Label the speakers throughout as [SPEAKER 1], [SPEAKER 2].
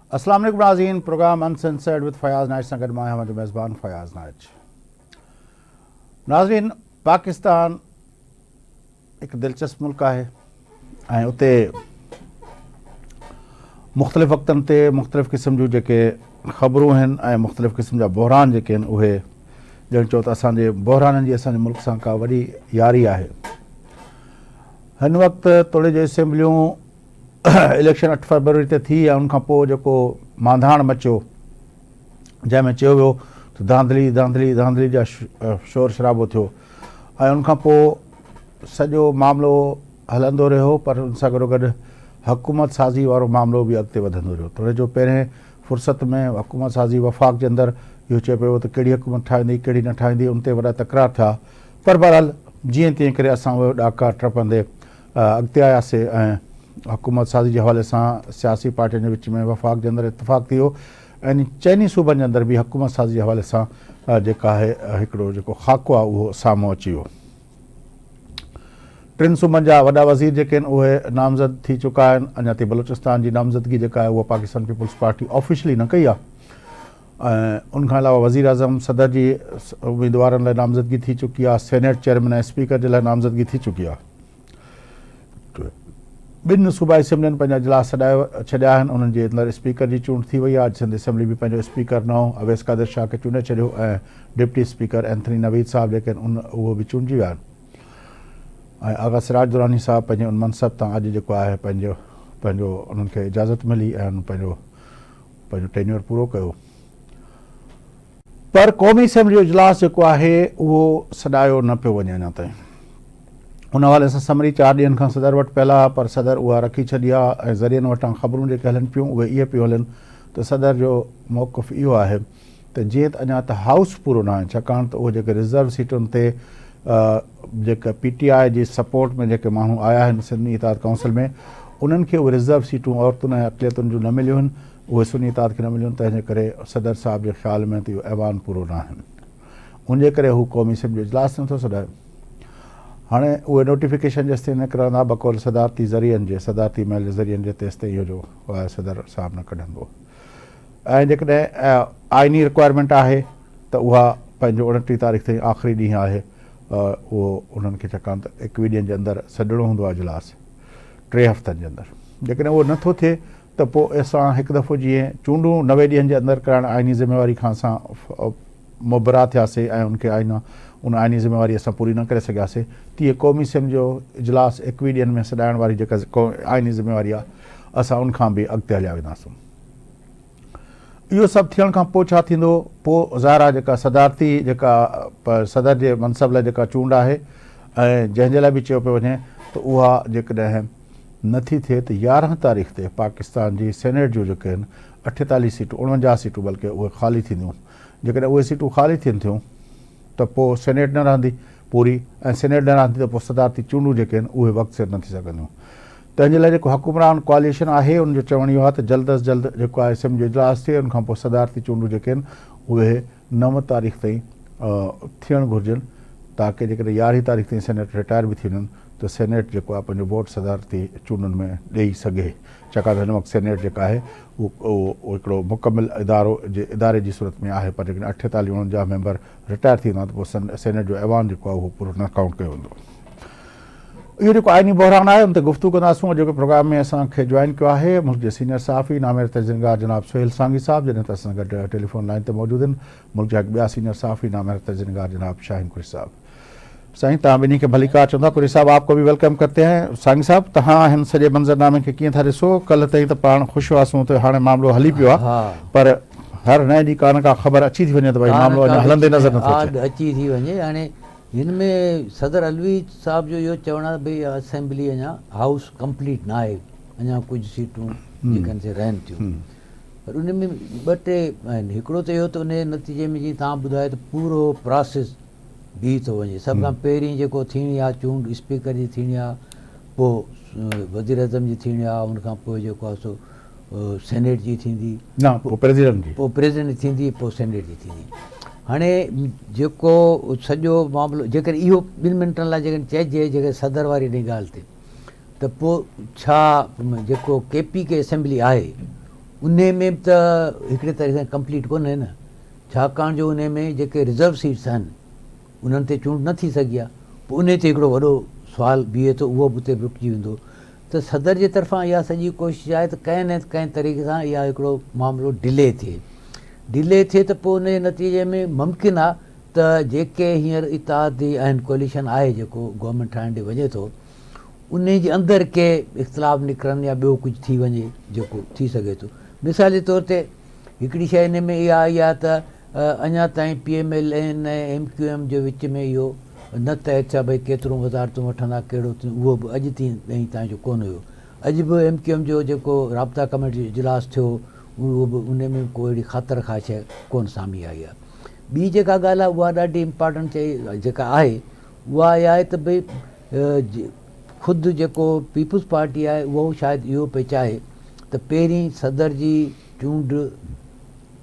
[SPEAKER 1] अस्सलाम वालेकुम नाज़रीन, प्रोग्राम अनसेंसर्ड विद फयाज़ नाइच सां गॾु मां आहियां मेज़बान फयाज़ नाइच। नाज़रीन, पाकिस्तान हिकु दिलचस्प मुल्क आहे ऐं उते मुख़्तलिफ़ वक़्तनि ते मुख़्तलिफ़ क़िस्म जूं जेके ख़बरूं आहिनि ऐं मुख़्तलिफ़ क़िस्म जा बहरान जेके आहिनि उहे ॼण चओ त असांजे बहराननि जी असांजे मुल्क सां का वॾी यारी आहे। हिन वक़्तु तोड़े जो असेंबलियूं इलेक्शन 8 फरवरी ते थी ऐं उनखां पोइ जेको मांधाण मचियो जंहिंमें चयो वियो त धांधली धांधली धांधली जा शोर शराबो थियो ऐं उनखां पोइ सॼो मामिलो हलंदो रहियो, पर उन सां गॾोगॾु हुकूमत साज़ी वारो मामिलो बि अॻिते वधंदो रहियो। तोड़े जो पहिरें फ़ुर्सत में हुकूमत साज़ी वफ़ाक़ जे अंदरि इहो चयो पियो त कहिड़ी हुकूमत ठाहींदी कहिड़ी न ठाहींदी, उन ते वॾा तकरार थिया, पर बहरहाल जीअं तीअं करे असां उहे ॾाका टपंदे अॻिते आयासीं ऐं हुकूमत साज़ी जे हवाले सां सियासी पार्टियुनि जे विच में वफ़ाक़ जे अंदरि इतफ़ाक़ थी वियो ऐं चइनी सूबनि जे अंदरि बि हुकूमत साज़ी जे हवाले सां जेका आहे हिकिड़ो जेको ख़ाको आहे उहो साम्हूं अची वियो। 3 सूबनि जा वॾा वज़ीर जेके आहिनि उहे नामज़द थी चुका आहिनि। अञा ताईं बलूचिस्तान जी नामज़दगी जेका आहे उहा पाकिस्तान पीपल्स पार्टी ऑफिशियली न कई आहे ऐं उनखां अलावा वज़ीर आज़म सदर जी उम्मीदवारनि लाइ नामज़दगी थी चुकी आहे, सेनेट चेयरमैन ऐं स्पीकर जे लाइ नामज़दगी थी चुकी आहे। 2 सूबाई असेंबलियुनि पंहिंजा इजलास छॾिया आहिनि, उन्हनि जे अंदरि स्पीकर जी चूंड थी वई आहे। सिंध असेंबली बि पंहिंजो स्पीकर नओं अवैस कादिर शाह खे चूंडे छॾियो ऐं डिप्टी स्पीकर एंथनी नवीद साहब जेके आहिनि उहो बि चूंडिजी विया आहिनि ऐं आगा सिराज दुरानी साहब पंहिंजे उन मनसब तां अॼु जेको आहे पंहिंजो उन्हनि खे इजाज़त मिली ऐं उन पंहिंजो टेन्योर पूरो कयो। पर क़ौमी असेंबली जो इजलास जेको आहे उहो सॾायो न पियो वञे अञा ताईं। उन हवाले सां समरी 4 ॾींहंनि खां सदर वटि पियल आहे, पर सदर उहा रखी छॾी आहे ऐं ज़रियनि वटां ख़बरूं जेके हलनि पियूं उहे इहे पियूं हलनि त सदर जो मौक़िफ़ इहो आहे त जीअं त अञा त हाउस पूरो न आहे, छाकाणि त उहे जेके रिज़र्व सीटुनि ते जेका PTI जी सपोर्ट में जेके माण्हू आया आहिनि सुन्नी इताद काउंसिल में, उन्हनि खे उहे रिज़र्व सीटूं औरतुनि ऐं अक़लियतुनि जूं न मिलियूं आहिनि, उहे सुन्नी इताद खे न मिलियूं आहिनि। तंहिंजे करे सदर साहिब जे ख़्याल में त इहो ऐवान पूरो न आहिनि, उनजे करे हू क़ौमी असेंबली जो इजलास नथो सॾाए। हाणे उहे नोटिफिकेशन जेसिताईं निकिरंदा बक़ौल सदारती ज़रियनि जे सदारती महल जे ज़रियनि जे तेसिताईं इहो जो सदर साहिबु न कढंदो ऐं जेकॾहिं आइनी रिक्वायरमेंट आहे त उहा पंहिंजो 29 तारीख़ ताईं आख़िरी ॾींहुं आहे उहो उन्हनि खे, छाकाणि त 21 ॾींहंनि जे अंदरि सॾिणो हूंदो आहे इजलास 3 हफ़्तनि जे अंदरि। जेकॾहिं उहो नथो थिए त पोइ असां हिकु दफ़ो जीअं चूंडूं 90 ॾींहंनि जे अंदरि कराइण आइनी ज़िम्मेवारी खां असां मुबरा थियासीं ऐं उन आइनी ज़िम्मेवारी असां पूरी न करे सघियासीं, तीअं क़ौमी असेंबली जो इजलास 21 ॾींहंनि में सॾाइण वारी जेका आइनी ज़िम्मेवारी आहे असां उनखां बि अॻिते हलिया वेंदासीं। इहो सभु थियण खां पोइ छा थींदो, पोइ ज़ाहिर आहे जेका सदारती जेका सदर जे मनसब लाइ जेका चूंड आहे ऐं जंहिंजे लाइ बि चयो पियो वञे त उहा जेकॾहिं नथी थिए त 11 तारीख़ ते पाकिस्तान जी सेनेट जूं जेके आहिनि 48 सीटूं 49 सीटूं बल्कि उहे ख़ाली थींदियूं। जेकॾहिं उहे सीटूं ख़ाली थियनि थियूं त पोइ सेनेट न रहंदी पूरी ऐं सेनेट न रहंदी त पोइ सदारती चूंडूं जेके आहिनि उहे वक़्त सिर न थी सघंदियूं। तंहिंजे लाइ जेको हुकुमरान कोalition आहे उनजो चवणु इहो आहे त जल्द अज़ जल्द जेको आहे असेंबली जो इजलास थिए, उनखां पोइ सदारती चूंडूं जेके आहिनि उहे 9 तारीख़ ताईं थियणु घुरिजनि, ताकी जेकॾहिं 11 तारीख़ ताईं सेनेट रिटायर बि थी वञनि त सेनेट जेको आहे पंहिंजो वोट सदारती चूंडुनि में ॾेई सघे, छाकाणि त हिन वक़्तु सेनेट जेका आहे उहो हिकिड़ो मुकमिल इदारे जी सूरत में आहे, पर जेकॾहिं 48-49 मेंबर रिटायर थी वेंदा त पोइ सेनेट जो ऐवान जेको आहे उहो पूरो न काउंट कयो वेंदो। इहो जेको आइनी बहरान आहे उन ते गुफ़्तगू कंदासीं। जेको प्रोग्राम में असांखे जॉइन कयो आहे मुल्क जे सीनियर सहाफ़ी नामिर तजज़िनगार जनाब सुहेल सांगी साहब, जॾहिं त असां गॾु टेलीफोन लाइन ते मौजूदु आहिनि मुल्क जा ॿिया सीनियर सहाफ़ी नामिर तजज़िनगार जनाब शाहीन कुरैशी साहब। साईं तव्हां ॿिन्ही खे भली कार चवंदा। कुरैशी साहब आपको भी वेलकम करते हैं। सांगी साहब तव्हां हिन सॼे मंज़रनामे खे कीअं था ॾिसो? कल्ह ताईं त पाण ख़ुशि हुआसीं त हाणे मामिलो हली पियो आहे, पर हर नए ॾींहुं का न का ख़बर अची थी वञे त भई मामिलो अञा हलंदे नज़र नथो अचे।
[SPEAKER 2] अची थी वञे। हाणे हिन में सदर अलवी साहब जो इहो चवणु आहे भई असेंबली अञा हाउस कंप्लीट न आहे, अञा कुझु सीटूं जेकनि से रहनि थियूं, पर उन में 2-3 आहिनि। हिकिड़ो त इहो त उन नतीजे में जीअं तव्हां ॿुधायो त पूरो प्रोसेस बीह थो वञे। सभ खां पहिरीं जेको थीणी आहे चूंड स्पीकर जी थीणी आहे, पोइ वज़ीर अज़म जी थीणी आहे, उनखां पोइ जेको आहे सो सेनेट जी थींदी,
[SPEAKER 1] पोइ
[SPEAKER 2] प्रेसिडेंट थींदी, पोइ सेनेट जी थींदी। हाणे जेको सॼो मामिलो जेकॾहिं इहो 2 मिंटनि लाइ जेकॾहिं चइजे जेकॾहिं सदर वारी ॻाल्हि ते त पोइ छा जेको KP के असेंबली आहे उन में त हिकिड़े तरीक़े सां कंप्लीट कोन्हे न, छाकाणि जो उन में जेके रिज़र्व सीट्स आहिनि उन्हनि ते चूंड न थी सघी आहे, पोइ उन ते हिकिड़ो वॾो सुवाल बीहे थो, उहो बि उते रुकिजी वेंदो। त सदर जे तरफ़ां इहा सॼी कोशिशि आहे त कंहिं न कंहिं तरीक़े सां इहा हिकिड़ो मामिलो डिले थिए त पोइ उन जे नतीजे में मुमकिन आहे त जेके हींअर इतिहादी आहिनि, कोलिशन आहे जेको गवर्नमेंट ठाहिण ॾे वञे थो, उन जे अंदरि के इख़्तिलाफ़ निकिरनि या ॿियो कुझु थी वञे जेको थी सघे थो। मिसाल जे तौर ते हिकिड़ी शइ हिन में इहा आई आहे त अञा ताईं PMLN ऐं MQM जे विच में इहो न तइ थिया भई केतिरो वज़ारतूं वठंदा, कहिड़ो उहो बि अॼु ताईं जो कोन हुयो। अॼु बि MQM जो जेको राब्ता कमेटी जो इजलास थियो, उहो बि उन में को अहिड़ी ख़ातिर खा शइ कोन साम्हूं आई आहे। ॿी जेका ॻाल्हि आहे उहा ॾाढी इम्पॉर्टेंट जेका आहे उहा इहा आहे त भई ख़ुदि जेको पीपुल्स पार्टी आहे उहो शायदि इहो पई चाहे त पहिरीं सदर जी चूंड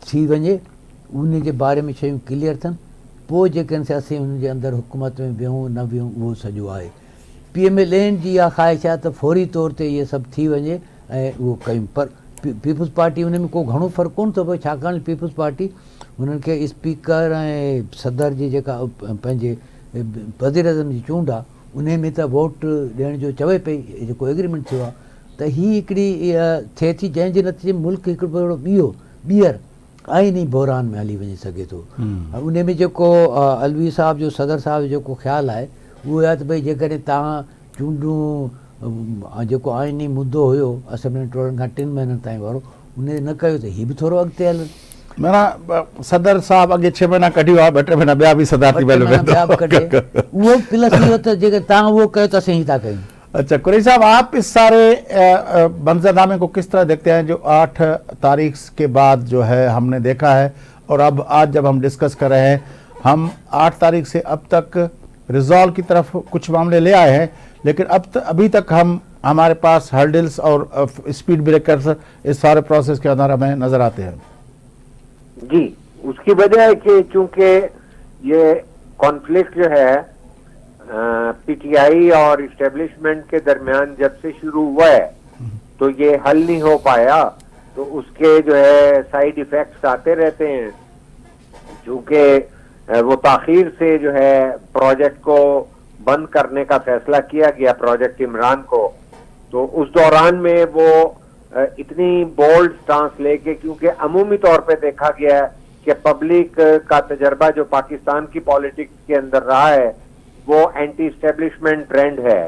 [SPEAKER 2] थी वञे, उन जे बारे में शयूं क्लियर थियनि, पोइ जेके आहिनि असीं हुन जे अंदरि हुकूमत में विहूं न विहूं उहो सॼो आहे। PMLN जी इहा ख़्वाहिश आहे त फौरी तौर ते इहे सभु थी वञे ऐं उहो कयूं, पर पीपुल्स पार्टी उन में को घणो फ़र्क़ु कोन थो पए, छाकाणि पीपुल्स पार्टी हुननि खे स्पीकर ऐं सदर जी जेका पंहिंजे वज़ीर आज़म जी चूंड आहे उन में त वोट ॾियण जो चवे पई, जेको एग्रीमेंट थियो आहे त हीअ हिकिड़ी इहा थिए थी जंहिंजे नतीजे मुल्क हिकिड़ो ॿीहर आइनी बहरान में हली वञी सघे थो। उन में जेको अलवी साहब जो सदर साहब जो जेको ख़्यालु आहे उहो आहे त भई जेकॾहिं तव्हां चूंडूं जेको आइनी मुद्दो हुयो असेंबली टोड़नि खां 3 महीननि ताईं वारो उन न कयो त हीअ बि थोरो अॻिते हलनि।
[SPEAKER 1] माना सदर साहब अॻे 6 महीना कढियो आहे, 2-3 महीना ॿिया बि सदारती
[SPEAKER 2] उहो प्लस इहो त जेकर तव्हां उहो कयो त असीं था कयूं।
[SPEAKER 1] अच्छा कुरैशी साहब, आप इस सारे मंजरनामे को किस तरह देखते हैं जो 8 तारीख के बाद जो है हमने देखा है, और अब आज जब हम डिस्कस कर रहे हैं, हम 8 तारीख से अब तक रिजॉल्व की तरफ कुछ मामले ले आए हैं, लेकिन अभी तक हमारे पास हर्डल्स और स्पीड ब्रेकर्स इस सारे प्रोसेस के अंदर हमें नजर आते हैं।
[SPEAKER 3] जी, उसकी वजह है कि चूंकि ये कॉन्फ्लिक्ट जो है PTI और इस्टेब्लिशमेंट के दरमियान जब से शुरू हुआ है तो ये हल नहीं हो पाया, तो उसके जो है साइड इफेक्ट्स आते रहते हैं। चूंकि वो ताखीर से जो है प्रोजेक्ट को बंद करने का फैसला किया गया, प्रोजेक्ट इमरान को, तो उस दौरान में वो इतनी बोल्ड स्टांस लेके, क्योंकि अमूमी तौर पे देखा गया है कि पब्लिक का तजर्बा जो पाकिस्तान की पॉलिटिक्स के अंदर रहा है वो एंटी एस्टेब्लिशमेंट ट्रेंड है,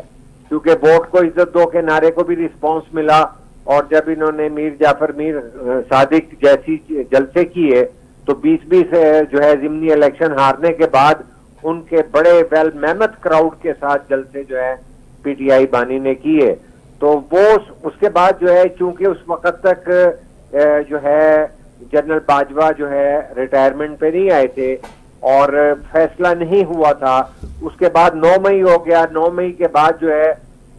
[SPEAKER 3] क्योंकि वोट को इज्जत दो के नारे को भी रिस्पांस मिला, और जब इन्होंने मीर जाफर मीर सादिक जैसी जलसे किए तो 20-20 जो है जिमनी इलेक्शन हारने के बाद उनके बड़े वेल मेहनत क्राउड के साथ जलसे जो है PTI बानी ने किए, तो वो उसके बाद जो है चूंकि उस वक्त तक जो है जनरल बाजवा जो है रिटायरमेंट पे नहीं आए थे और फैसला नहीं हुआ था, उसके बाद 9 मई हो गया। 9 मई के बाद जो है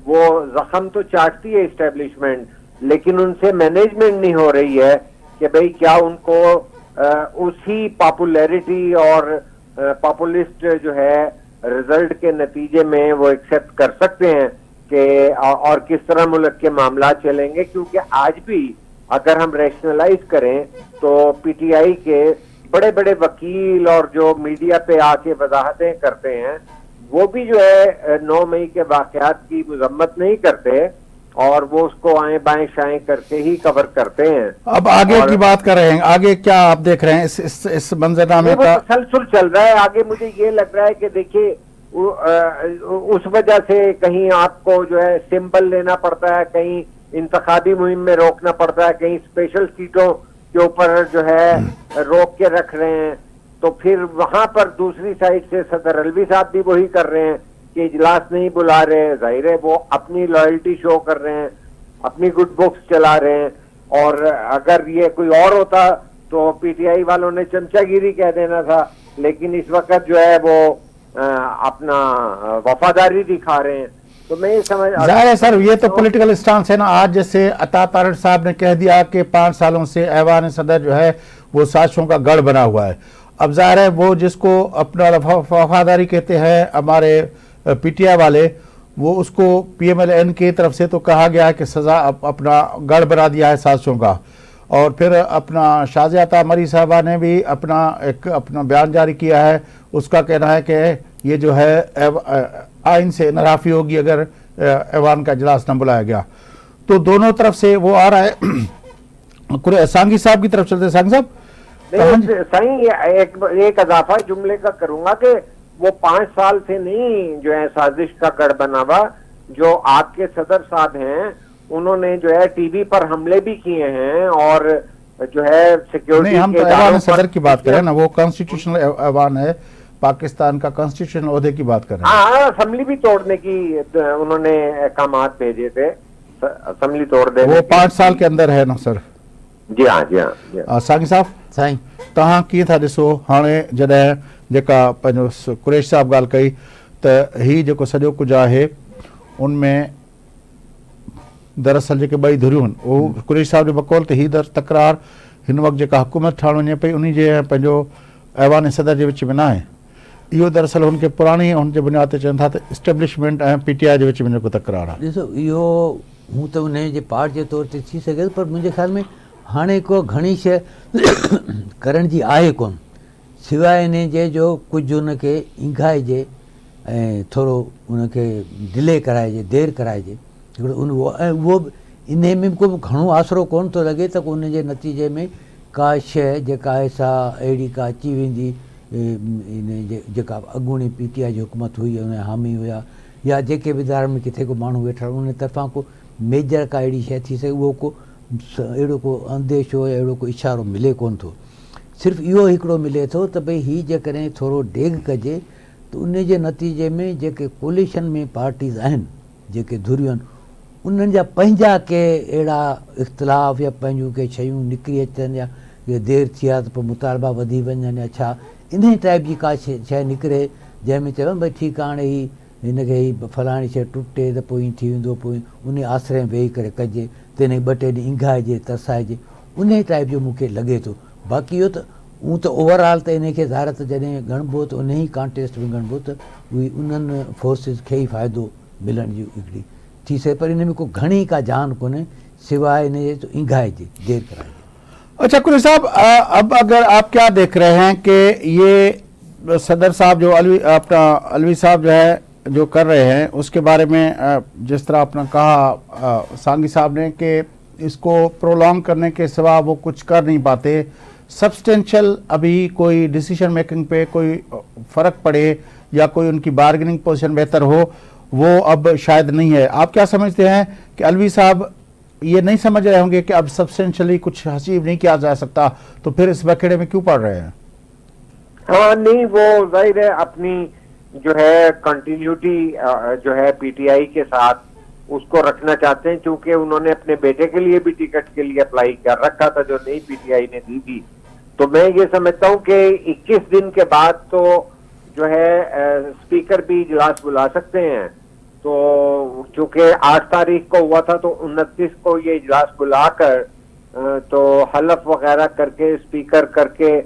[SPEAKER 3] वो जख्म तो चाटती है इस्टेब्लिशमेंट, लेकिन उनसे मैनेजमेंट नहीं हो रही है कि भाई क्या उनको उसी पॉपुलैरिटी और पॉपुलिस्ट जो है रिजल्ट के नतीजे में वो एक्सेप्ट कर सकते हैं कि और किस तरह मुल्क के मामला चलेंगे। क्योंकि आज भी अगर हम रैशनलाइज करें तो PTI के बड़े बड़े वकील और जो मीडिया पे आके वजाहतें करते हैं वो भी जो है 9 मई के वाकयात की मजम्मत नहीं करते और वो उसको आए बाएं शाएं करके ही कवर करते हैं।
[SPEAKER 1] अब आगे की बात कर रहे हैं, आगे क्या आप देख रहे हैं इस मंजरनामे का?
[SPEAKER 3] तसलसल चल रहा है आगे। मुझे ये लग रहा है कि देखिए उस वजह से कहीं आपको जो है सिंबल लेना पड़ता है, कहीं इंतखाबी मुहिम में रोकना पड़ता है, कहीं स्पेशल सीटों के ऊपर जो है रोक के रख रहे हैं, तो फिर वहां पर दूसरी साइड से सदर अलवी साहब भी वही कर रहे हैं कि इजलास नहीं बुला रहे। जाहिर है वो अपनी लॉयल्टी शो कर रहे हैं, अपनी गुड बुक्स चला रहे हैं, और अगर ये कोई और होता तो PTI वालों ने चमचागिरी कह देना था, लेकिन इस वक्त जो है वो अपना वफादारी दिखा रहे हैं। तो मैं ये समझ
[SPEAKER 1] जाहिर है सर, ये तो पॉलिटिकल स्टांस है ना। आज जैसे अता तारड़ साहब ने कह दिया कि 5 सालों से ऐवान सदर जो है वो साजिशों का गढ़ बना हुआ है। अब जाहिर है वो जिसको अपना वफादारी कहते हैं हमारे PTI वाले, वो उसको PMLN की तरफ से तो कहा गया है कि सजा अपना गढ़ बना दिया है साजिशों का, اور پھر اپنا شازیہ عطا مری صاحبہ نے بھی اپنا بیان جاری کیا ہے. اس کا کہنا ہے کہ یہ جو ہے آئین سے انحرافی ہوگی اگر ایوان کا اجلاس نہ بلایا گیا. تو دونوں طرف سے وہ آ رہا ہے. سانگھی صاحب کی طرف چلتے ہیں. سانگھی صاحب
[SPEAKER 3] صحیح ایک اضافہ جملے کا کروں گا کہ وہ 5 سال سے نہیں جو ہے سازش کا گڑھ بنا ہوا. جو آپ کے صدر صاحب ہیں انہوں نے جو ہے ٹی وی پر حملے بھی کیے ہیں اور جو ہے سیکیورٹی
[SPEAKER 1] نہیں, ہم تو ایوان صدر کی بات کریں نا, وہ کانسٹیٹیوشنل ایوان ہے, پاکستان کا کانسٹیٹیوشنل عہدے کی بات کر رہے ہیں.
[SPEAKER 3] ہاں, اسمبلی بھی توڑنے کی انہوں نے احکامات بھیجے تھے, اسمبلی توڑ دے.
[SPEAKER 1] وہ 5 سال کے اندر ہے نا سر.
[SPEAKER 3] جی ہاں.
[SPEAKER 1] سانگھی صاحب
[SPEAKER 2] سائیں
[SPEAKER 1] تہاں کی تھا ॾिसो हाणे जॾहिं जेका पंहिंजो कुरैश साहब ॻाल्हि कई त ही जेको सॼो कुझु आहे उनमें दरअसल जेके ॿई धुरियूं आहिनि उहो कुरैश साहब जो बकौल त ही तकरार हिन वक़्तु जेका हुकूमत ठाहिणु वञे पई उन जे पंहिंजो ऐवान सदर जे विच में न आहे. इहो दरअसल हुनखे पुराणी हुनजे बुनियाद ते चवनि था त इस्टेब्लिशमेंट ऐं PTI जे विच में जेको तकरार आहे.
[SPEAKER 2] ॾिसो इहो हूं त उन जे पार्ट जे तौर ते थी सघे, पर मुंहिंजे ख़्याल में हाणे को घणी शइ करण जी आहे कोन, सवाइ इन जे जो कुझु हुनखे इंघाइजे ऐं थोरो उनखे डिले कराइजे, देरि कराइजे. हिकिड़ो उहो बि इन में को बि घणो आसिरो कोन थो लॻे त उन जे नतीजे में का शइ जेका आहे सा अहिड़ी का अची वेंदी इन जेका अॻूणी PTI जी हुकूमत हुई उन हामी हुया या जेके बि इदारनि में किथे को माण्हू वेठा उन तरफ़ां को मेजर का अहिड़ी शइ थी सघे, उहो को अहिड़ो को अंदेशो या अहिड़ो को इशारो मिले कोन थो. सिर्फ़ु इहो हिकिड़ो मिले थो त भई हीअ जेकॾहिं थोरो डेग कजे त उन जे नतीजे में जेके कोलिशन में पार्टीज़ आहिनि, जेके धुरियूं आहिनि, उन्हनि जा पंहिंजा के अहिड़ा इख़्तिलाफ़ या पंहिंजूं के शयूं निकिरी अचनि या देरि थी आहे त पोइ मुतालबा वधी वञनि या छा इन टाइप जी का शइ निकिरे जंहिंमें चवनि भई ठीकु आहे हाणे ही हिनखे ही फलाणी शइ टुटे त पोइ ईअं थी वेंदो, पोइ उन आसिरे में वेही करे कजे त हिन 2-3 ॾींहं इंघाइजे तरसाइजे, उन टाइप जो मूंखे लॻे थो. बाक़ी इहो त हूं त ओवरऑल त इन खे ज़ाहिर त जॾहिं ॻणिबो त उन ई कॉन्टेस्ट में ॻणिबो त उहे उन्हनि फोर्सिस खे ई फ़ाइदो मिलण जी हिकिड़ी थी सघे, पर इन में को घणी का जान कोन्हे सिवाइ इन जे तो इंघाइजे, देरि कराइजे.
[SPEAKER 1] अच्छा कुरैश साहब, अब अगर आप क्या देख रहे हैं कि ये सदर साहब जो अलवी साहब जो है जो कर रहे हैं उसके बारे में जिस तरह आपने कहा सांगी साहब ने कि इसको प्रोलॉन्ग करने के सिवा वो कुछ कर नहीं पाते, सब्सटेंशियल अभी कोई डिसीजन मेकिंग पे कोई फ़र्क पड़े या कोई उनकी बार्गेनिंग पोजीशन बेहतर हो, वो अब शायद नहीं है. आप क्या समझते हैं कि अलवी साहब ये नहीं समझ रहे होंगे कि अब सब्सटेंशियली कुछ हासिल नहीं किया जा सकता, तो फिर इस बखेड़े में क्यों पड़ रहे हैं?
[SPEAKER 3] हाँ नहीं, वो जाहिर है अपनी जो है कंटिन्यूटी जो है PTI के साथ उसको रखना चाहते हैं, क्योंकि उन्होंने अपने बेटे के लिए भी टिकट के लिए अप्लाई कर रखा था जो नई PTI ने दी थी. तो मैं ये समझता हूँ कि 21 दिन के बाद तो जो है स्पीकर भी इजलास बुला सकते हैं. तो चूंकि 8 तारीख को हुआ था तो 29 को ये इजलास बुलाकर तो हलफ वगैरह करके स्पीकर करके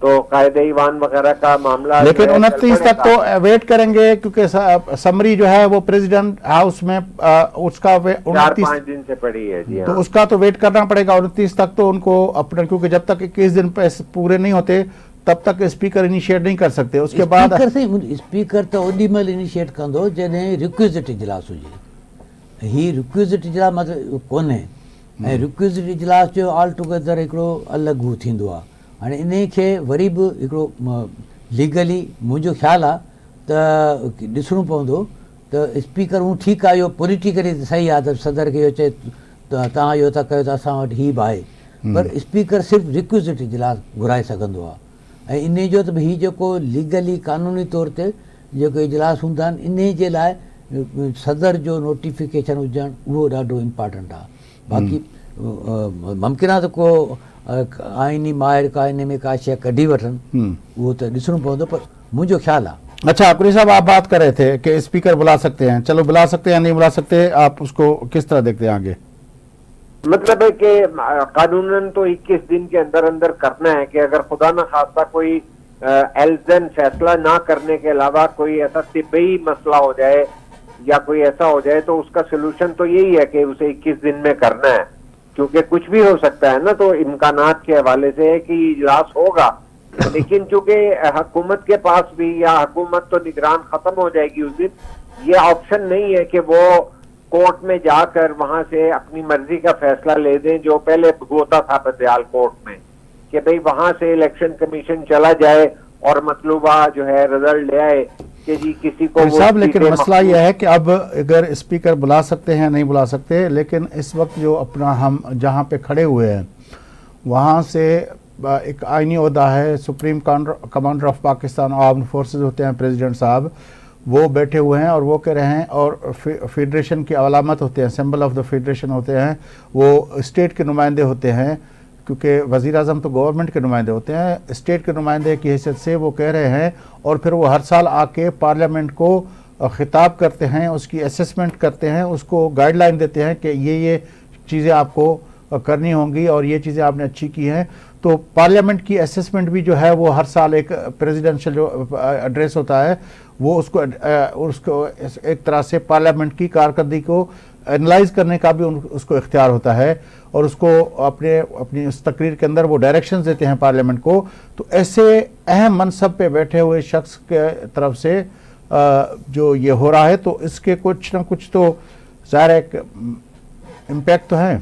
[SPEAKER 3] तो कायदे ईवान वगैरह का मामला,
[SPEAKER 1] लेकिन 29 तक तो वेट करेंगे क्योंकि समरी जो है वो प्रेसिडेंट हाउस में उसका
[SPEAKER 3] 4-5 दिन से पड़ी है. जी
[SPEAKER 1] तो उसका तो वेट करना पड़ेगा 29 तक तो उनको अपना, क्योंकि जब तक 21 दिन पूरे नहीं होते तब तक स्पीकर इनिशिएट नहीं कर सकते. उसके बाद
[SPEAKER 2] स्पीकर तो ओडी महिल इनिशिएट कंदो जॾहिं रिक्विजिट इजलास हुजे. ही रिक्विजिट इजलास मतिलबु कोन्हे ऐं रिक्विजिट इजलास जो ऑल टुगेदर हिकिड़ो अलॻि हू थींदो आहे. हाणे इन खे वरी बि हिकिड़ो लीगली मुंहिंजो ख़्यालु आहे त ॾिसणो पवंदो त स्पीकर हू ठीकु आहे, इहो पॉलिटिकली सही आहे त सदर खे इहो चए तव्हां इहो था कयो त असां वटि हीउ बि आहे, पर स्पीकर सिर्फ़ु रिक्विजिट इजलास घुराए सघंदो आहे. ऐं इन जो त हीउ जेको लीगली कानूनी तौर ते जेको इजलास हूंदा आहिनि इन जे लाइ सदर जो नोटिफिकेशन हुजणु उहो ॾाढो इम्पॉर्टेंट आहे. बाक़ी मुमकिन आहे त को आइनी माहिर का इन में का शइ कढी वठनि, वो तो ॾिसणो पवंदो, पर मुझे ख्याल है.
[SPEAKER 1] अच्छा कुरैश साहब, आप बात कर रहे थे कि स्पीकर बुला सकते हैं, चलो बुला सकते हैं नहीं बुला सकते, आप उसको किस तरह देखते हैं आगे?
[SPEAKER 3] मतलब है कि कानूनन तो 21 दिन के अंदर अंदर करना है कि अगर खुदा न खास्ता कोई एल्जन फैसला ना करने के अलावा कोई ऐसा तिब्बी मसला हो जाए या कोई ऐसा हो जाए तो उसका सोल्यूशन तो यही है कि उसे 21 दिन में करना है. क्योंकि कुछ भी हो सकता है ना, तो इम्कानात के हवाले से है कि इजलास होगा, लेकिन चूंकि हुकूमत के पास भी, या हुकूमत तो निगरान खत्म हो जाएगी उस दिन, ये ऑप्शन नहीं है कि वो कोर्ट में जाकर वहां से अपनी मर्जी का फैसला ले दें, जो पहले होता था बदयाल कोर्ट में, कि भाई वहां से इलेक्शन कमीशन चला जाए और मतलूबा जो है रिजल्ट ले आए कि जी किसी को
[SPEAKER 1] साहब। लेकिन मसला यह है कि अब अगर स्पीकर बुला सकते हैं नहीं बुला सकते, लेकिन इस वक्त जो अपना हम जहां पे खड़े हुए हैं वहां से एक आईनी ओहदा है, supreme commander of Pakistan armed forces होते हैं प्रेसिडेंट साहब, वो बैठे हुए हैं और वो कह रहे हैं, और फेडरेशन की अलामत होते हैं, सिंबल ऑफ द फेडरेशन होते हैं, वो स्टेट के नुमाइंदे होते हैं, क्योंकि वज़ीर आज़म तो गवर्नमेंट के नुमाइंदे होते हैं, स्टेट के नुमाइंदे की हैसियत से वो कह रहे हैं, और फिर वो हर साल आके पार्लियामेंट को खिताब करते हैं, उसकी असेसमेंट करते हैं, उसको गाइडलाइन देते हैं कि ये चीज़ें आपको करनी होंगी और ये चीज़ें आपने अच्छी की हैं। तो पार्लियामेंट की असेसमेंट भी जो है वो हर साल एक प्रेसिडेंशियल जो एड्रेस होता है वो उसको एक तरह से पार्लियामेंट की कारकर्दगी को एनालाइज करने का भी उसको इख्तियार होता है, और उसको अपनी उस तकरीर के अंदर वो डायरेक्शंस देते हैं पार्लियामेंट को। तो ऐसे अहम मनसब पे बैठे हुए शख्स के तरफ से जो ये हो रहा है, तो इसके कुछ ना कुछ तो ज़ाहिर एक इम्पैक्ट तो है।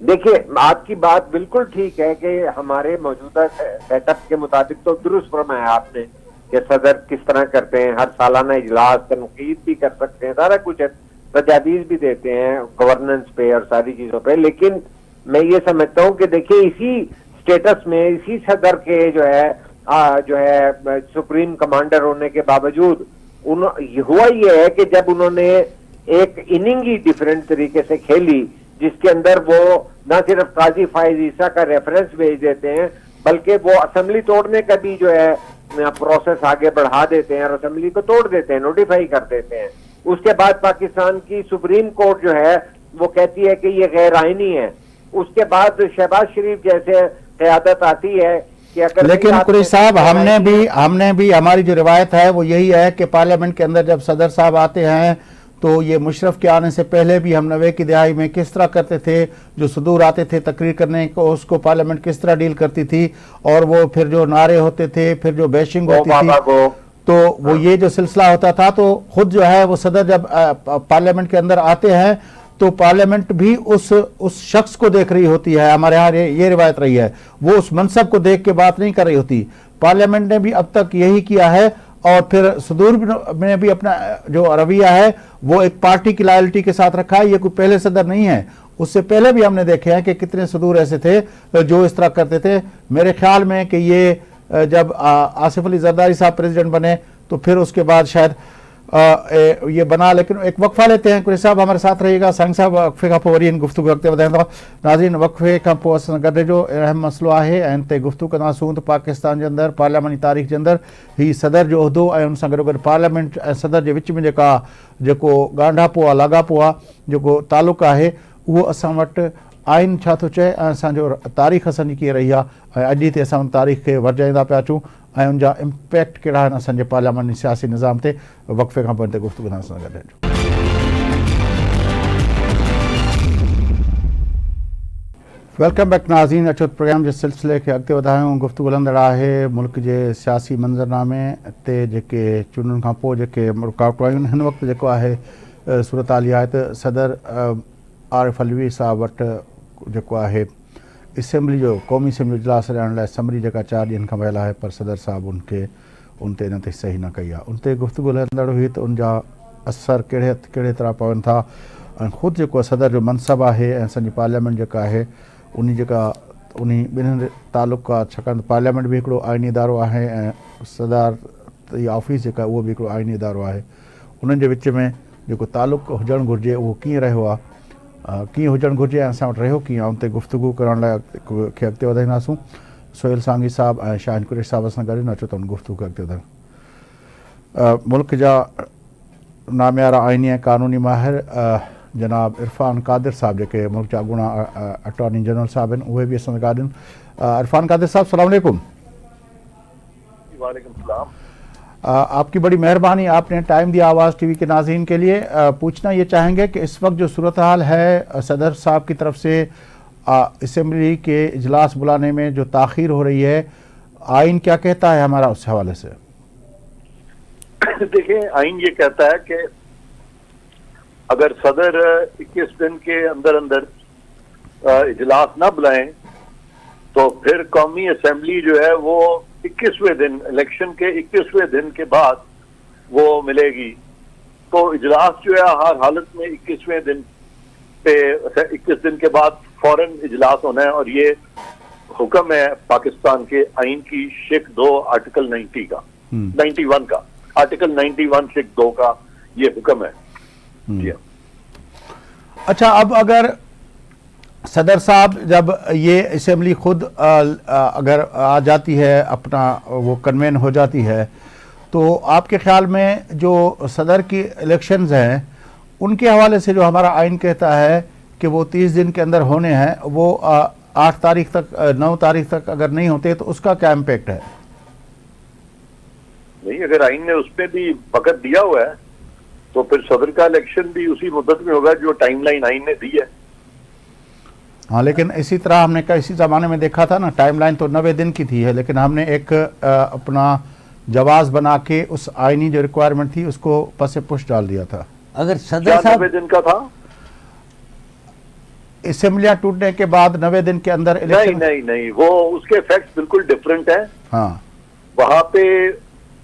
[SPEAKER 3] देखिए, आपकी बात बिल्कुल ठीक है कि हमारे मौजूदा सेटअप के मुताबिक तो दुरुस्त फरमाया आपने कि सदर किस तरह करते हैं, हर सालाना इजलास, तनकीद भी कर सकते हैं, सारा कुछ है, तजावीज़ भी देते हैं गवर्नेंस पे और सारी चीजों पे। लेकिन मैं ये समझता हूँ कि देखिए इसी स्टेटस में, इसी सदर के जो है सुप्रीम कमांडर होने के बावजूद हुआ ये है कि जब उन्होंने एक इनिंग ही डिफरेंट तरीके से खेली, जिसके अंदर वो न सिर्फ काजी फाइज ईसा का रेफरेंस भेज देते हैं, बल्कि वो असेंबली तोड़ने का भी जो है प्रोसेस आगे बढ़ा देते हैं और असेंबली को तोड़ देते हैं, नोटिफाई कर देते हैं। उसके बाद पाकिस्तान की सुप्रीम कोर्ट जो है वो कहती है कि ये गैर आईनी है। उसके बाद शहबाज शरीफ जैसे क़यादत आती है कि अगर,
[SPEAKER 1] लेकिन कुरैशी साहब हमने भी हमारी जो रिवायत है वो यही है कि पार्लियामेंट के अंदर जब सदर साहब आते हैं तो ये मुशर्रफ के आने से पहले भी हम 90 की दहाई में किस तरह करते थे, जो सदूर आते थे तकरीर करने को, उसको पार्लियामेंट किस तरह डील करती थी, और वो फिर जो नारे होते थे, फिर जो बैशिंग होती थी, तो वो ये जो सिलसिला होता था। तो खुद जो है वो सदर जब पार्लियामेंट के अंदर आते हैं तो पार्लियामेंट भी उस शख्स को देख रही होती है, हमारे यहाँ ये रिवायत रही है, वो उस मनसब को देख के बात नहीं कर रही होती। पार्लियामेंट ने भी अब तक यही किया है, और फिर सदूर में भी अपना जो रवैया है वो एक पार्टी की लॉयल्टी के साथ रखा है। ये कोई पहले सदर नहीं है, उससे पहले भी हमने देखे हैं कि कितने सदूर ऐसे थे जो इस तरह करते थे। मेरे ख्याल में कि ये जब आसिफ अली जरदारी साहब प्रेसिडेंट बने तो फिर उसके बाद शायद ये बना। लेकिन एक वक्फा लेते हैं, कुरैशी साहब हमारे साथ रहिएगा। संग साहब वक्फे का पोइ वरी गुफ्तगू अॻिते वधाईंदा। नाज़रीन, वक्फे खां पोइ असां गॾु जो अहम मसलो आहे ऐं ते गुफ्तगू कंदासूं त पाकिस्तान जे अंदरि पार्लियामानी तारीख़ जे अंदरि ही सदर जो उहिदो ऐं उन सां गॾोगॾु पार्लियामेंट ऐं सदर जे विच में जेको ॻांढापो आहे, लाॻापो आहे, जेको तालुक़ु आहे, उहो असां वटि आइन छा थो चए ऐं असांजो तारीख़ असांजी कीअं रही आहे, ऐं अॼु हिते असां उन तारीख़ खे वरजाईंदा पिया अचूं ऐं उनजा इम्पैक्ट कहिड़ा आहिनि असांजे पार्लियामानी सियासी निज़ाम ते। वक़्फ़े खां पोइ ते गुफ़्तगू सां गॾु। वेलकम बैक नाज़रीन, अचो प्रोग्राम जे सिलसिले खे अॻिते वधायूं। गुफ़्तगू हलंदड़ आहे मुल्क जे सियासी मंज़रनामे ते जेके चूंडुनि खां पोइ जेके रुकावटूं आयूं आहिनि। हिन वक़्तु जेको आहे सूरत हाल इहा आहे त सदर आरिफ अलवी साहब वटि जेको आहे असेंबली जो क़ौमी असेंबली जो इजलास हलाइण लाइ समरी जेका 4 ॾींहंनि खां वियल आहे, पर सदर साहब उन ते इन ते सही न कई आहे। उन ते गुफ़्तगू हलंदड़ हुई त उनजा असर कहिड़े तरह पवनि था, ऐं ख़ुदि जेको सदर जो मनसब आहे ऐं असांजी पार्लियामेंट जेका आहे उन ॿिन्हिनि तालुक़ आहे, छाकाणि पार्लियामेंट बि हिकिड़ो आइनी इदारो आहे ऐं सदार इहा ऑफिस जेका उहो बि हिकिड़ो आइनी इदारो आहे। उन्हनि जे विच में जेको तालुक़ु हुजणु घुरिजे उहो कीअं रहियो आहे, कीअं हुजणु घुरिजे ऐं असां वटि रहियो कीअं आहे, उन ते गुफ़्तगू करण लाइ खे अॻिते वधाईंदासूं। सोहेल सांगी साहब ऐं शाहिन कुरैशी साहब सां गॾु अचो त उन गुफ़्तगू खे अॻिते वधायूं। मुल्क जा नामियारा आइनी ऐं क़ानूनी माहिर जनाब इरफान कादिर साहब जेके मुल्क जा अॻूणा अटॉर्नी जनरल साहब आहिनि, उहे बि असां सां गॾु आहिनि। इरफान कादिर साहब, सलाम अलैकुम।
[SPEAKER 4] वालेकुम सलाम।
[SPEAKER 1] आपकी बड़ी मेहरबानी, आपने टाइम दिया आवाज़ टीवी के नाज़रीन के लिए। पूछना ये चाहेंगे कि इस वक्त जो सूरत हाल है सदर साहब की तरफ से اسمبلی کے اجلاس بلانے میں جو تاخیر ہو رہی ہے، آئین کیا کہتا ہے ہمارا اس حوالے سے؟
[SPEAKER 4] دیکھیں، آئین یہ کہتا ہے کہ اگر صدر 21 دن کے اندر اجلاس نہ بلائیں تو پھر قومی اسمبلی جو ہے وہ 21ویں دن، الیکشن کے 21ویں دن کے بعد وہ ملے گی. تو اجلاس جو ہے ہر حالت میں 21ویں دن پہ 21 دن کے بعد فوراً اجلاس ہونا ہے، اور یہ حکم ہے پاکستان کے آئین کی شق 2 آرٹیکل 91 کا، آرٹیکل 91 شق 2 کا یہ حکم ہے. جی.
[SPEAKER 1] اچھا، اب اگر صدر صاحب جب یہ اسمبلی خود اگر آ جاتی ہے، اپنا وہ کنوین ہو جاتی ہے، تو آپ کے خیال میں جو صدر کی الیکشنز ہیں ان کے حوالے سے جو ہمارا آئین کہتا ہے کہ وہ 30 دن کے اندر ہونے ہیں، وہ 8 تاریخ تک 9 تاریخ تک اگر نہیں ہوتے تو اس کا کیا امپیکٹ ہے؟
[SPEAKER 4] نہیں، اگر آئین نے اس پہ بھی وقت دیا ہوا ہے تو پھر صدر کا الیکشن بھی اسی مدت میں ہوگا جو ٹائم لائن آئین نے دی ہے.
[SPEAKER 1] ہاں، لیکن اسی طرح ہم نے اسی زمانے میں دیکھا تھا نا، ٹائم لائن تو 90 دن کی تھی ہے، لیکن ہم نے ایک اپنا جواز بنا کے اس آئینی جو ریکوائرمنٹ تھی اس کو پس پش ڈال دیا تھا.
[SPEAKER 2] اگر صدر صاحب
[SPEAKER 4] 90 دن کا تھا،
[SPEAKER 1] اسمبلیاں ٹوٹنے کے بعد 90 دن کے اندر الیکشن.
[SPEAKER 4] نہیں، وہ اس کے فیکٹس بالکل ڈفرنٹ ہیں.
[SPEAKER 1] ہاں،
[SPEAKER 4] وہاں پہ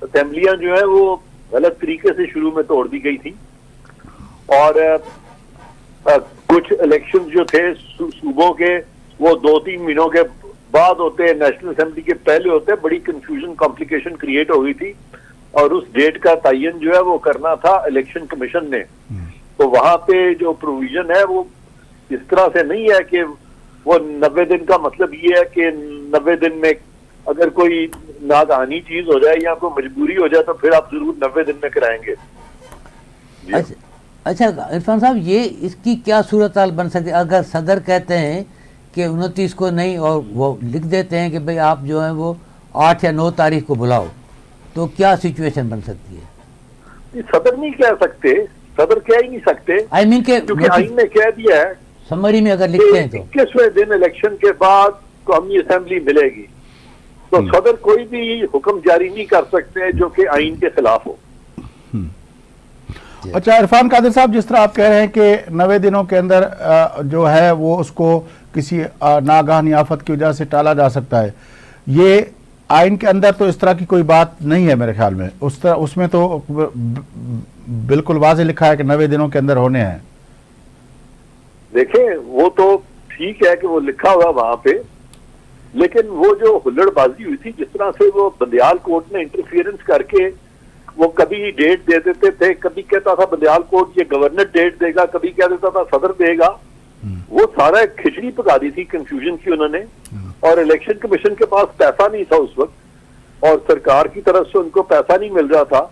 [SPEAKER 4] اسمبلیاں جو ہیں وہ غلط طریقے سے شروع میں توڑ دی گئی تھی، اور کچھ الیکشن جو تھے صوبوں کے وہ 2-3 مہینوں کے بعد ہوتے، نیشنل اسمبلی کے پہلے ہوتے. بڑی کنفیوژن، کمپلیکیشن کریٹ ہو گئی تھی، اور اس ڈیٹ کا تعین جو ہے وہ کرنا تھا الیکشن کمیشن نے. تو وہاں پہ جو پروویژن ہے وہ اس طرح سے نہیں ہے کہ وہ 90 دن کا مطلب یہ ہے کہ 90 دن میں اگر کوئی ناگہانی چیز ہو جائے یا کوئی مجبوری ہو جائے تو پھر آپ ضرور 90 دن میں کرائیں گے.
[SPEAKER 2] اچھا عرفان صاحب، یہ اس کی کیا صورتحال بن سکتی ہے اگر صدر کہتے ہیں کہ 29 کو نہیں، اور وہ لکھ دیتے ہیں کہ بھئی آپ جو ہیں وہ 8 یا 9 تاریخ کو بلاؤ، تو کیا سچویشن بن سکتی ہے؟
[SPEAKER 4] صدر نہیں کہہ سکتے، صدر کہہ ہی نہیں سکتے، کیونکہ آئین نے کہہ دیا ہے
[SPEAKER 2] سمری میں اگر لکھتے ہیں تو
[SPEAKER 4] 21ویں دن الیکشن کے بعد قومی اسمبلی ملے گی. تو صدر کوئی بھی حکم جاری نہیں کر سکتے جو کہ آئین کے خلاف ہو.
[SPEAKER 1] اچھا عرفان قادر صاحب، جس طرح آپ کہہ رہے ہیں کہ 90 دنوں کے اندر جو ہے وہ اس کو کسی ناگہانی آفت کی وجہ سے ٹالا جا سکتا ہے، یہ آئین کے اندر تو اس طرح کی کوئی بات نہیں ہے میرے خیال میں. اس میں تو بالکل واضح لکھا ہے کہ 90 دنوں کے اندر ہونے ہیں.
[SPEAKER 4] دیکھیں، وہ تو ٹھیک ہے کہ وہ لکھا ہوا وہاں پہ، لیکن وہ جو ہلڑ بازی ہوئی تھی، جس طرح سے وہ بندیال کورٹ نے انٹرفیئرنس کر کے وہ کبھی ڈیٹ دے دیتے تھے، کبھی کہتا تھا بندیال کورٹ یہ گورنر ڈیٹ دے گا، کبھی کہہ دیتا تھا صدر دے گا. وہ سارا ایک کھچڑی پکا دی تھی کنفیوژن کی انہوں نے. اور الیکشن کمیشن کے پاس پیسہ نہیں تھا اس وقت، اور سرکار کی طرف سے ان کو پیسہ نہیں مل رہا تھا،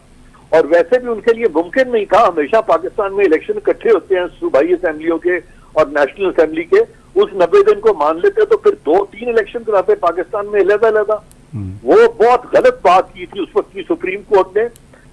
[SPEAKER 4] اور ویسے بھی ان کے لیے ممکن نہیں تھا. ہمیشہ پاکستان میں الیکشن اکٹھے ہوتے ہیں صوبائی اسمبلیوں کے اور نیشنل اسمبلی کے. اس 90 دن کو مان لیتے تو پھر 2-3 الیکشن کراتے پاکستان میں علیحدہ. وہ بہت غلط بات کی تھی اس وقت کی سپریم کورٹ نے.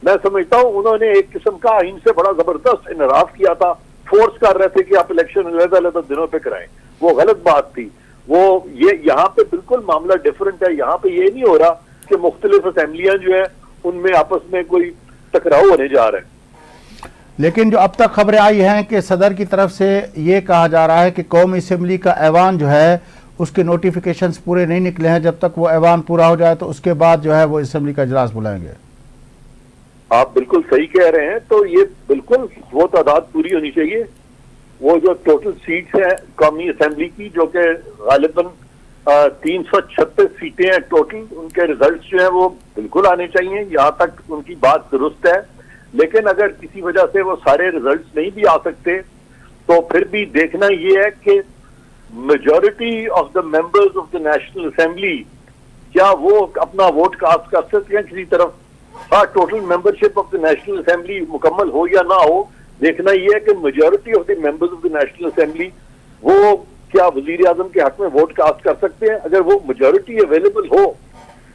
[SPEAKER 4] میں سمجھتا ہوں انہوں نے ایک قسم کا آئین سے بڑا زبردست انحراف کیا تھا، فورس کر رہے تھے کہ آپ الیکشن علیحدہ دنوں پہ کرائیں. وہ غلط بات تھی. وہ یہ یہاں پہ بالکل معاملہ ڈیفرنٹ ہے. یہاں پہ یہ نہیں ہو رہا کہ مختلف اسمبلیاں جو ہیں ان میں آپس میں کوئی ٹکراؤ ہونے جا رہے ہیں.
[SPEAKER 1] لیکن جو اب تک خبریں آئی ہیں کہ صدر کی طرف سے یہ کہا جا رہا ہے کہ قومی اسمبلی کا ایوان جو ہے اس کے نوٹیفیکیشنز پورے نہیں نکلے ہیں، جب تک وہ ایوان پورا ہو جائے تو اس کے بعد جو ہے وہ اسمبلی کا اجلاس بلائیں گے.
[SPEAKER 4] آپ بالکل صحیح کہہ رہے ہیں. تو یہ بالکل وہ تعداد پوری ہونی چاہیے. وہ جو ٹوٹل سیٹس ہیں قومی اسمبلی کی، جو کہ غالباً 336 سیٹیں ہیں ٹوٹل، ان کے ریزلٹس جو ہیں وہ بالکل آنے چاہیے. یہاں تک ان کی بات درست ہے. لیکن اگر کسی وجہ سے وہ سارے ریزلٹس نہیں بھی آ سکتے تو پھر بھی دیکھنا یہ ہے کہ majority of the members of the national assembly کیا وہ اپنا ووٹ کاسٹ کر سکتے ہیں کسی طرف. ہاں، total membership of the national assembly مکمل ہو یا نہ ہو، دیکھنا یہ ہے کہ majority of the members of the national assembly وہ کیا وزیر اعظم کے حق میں ووٹ کاسٹ کر سکتے ہیں. اگر وہ میجورٹی اویلیبل ہو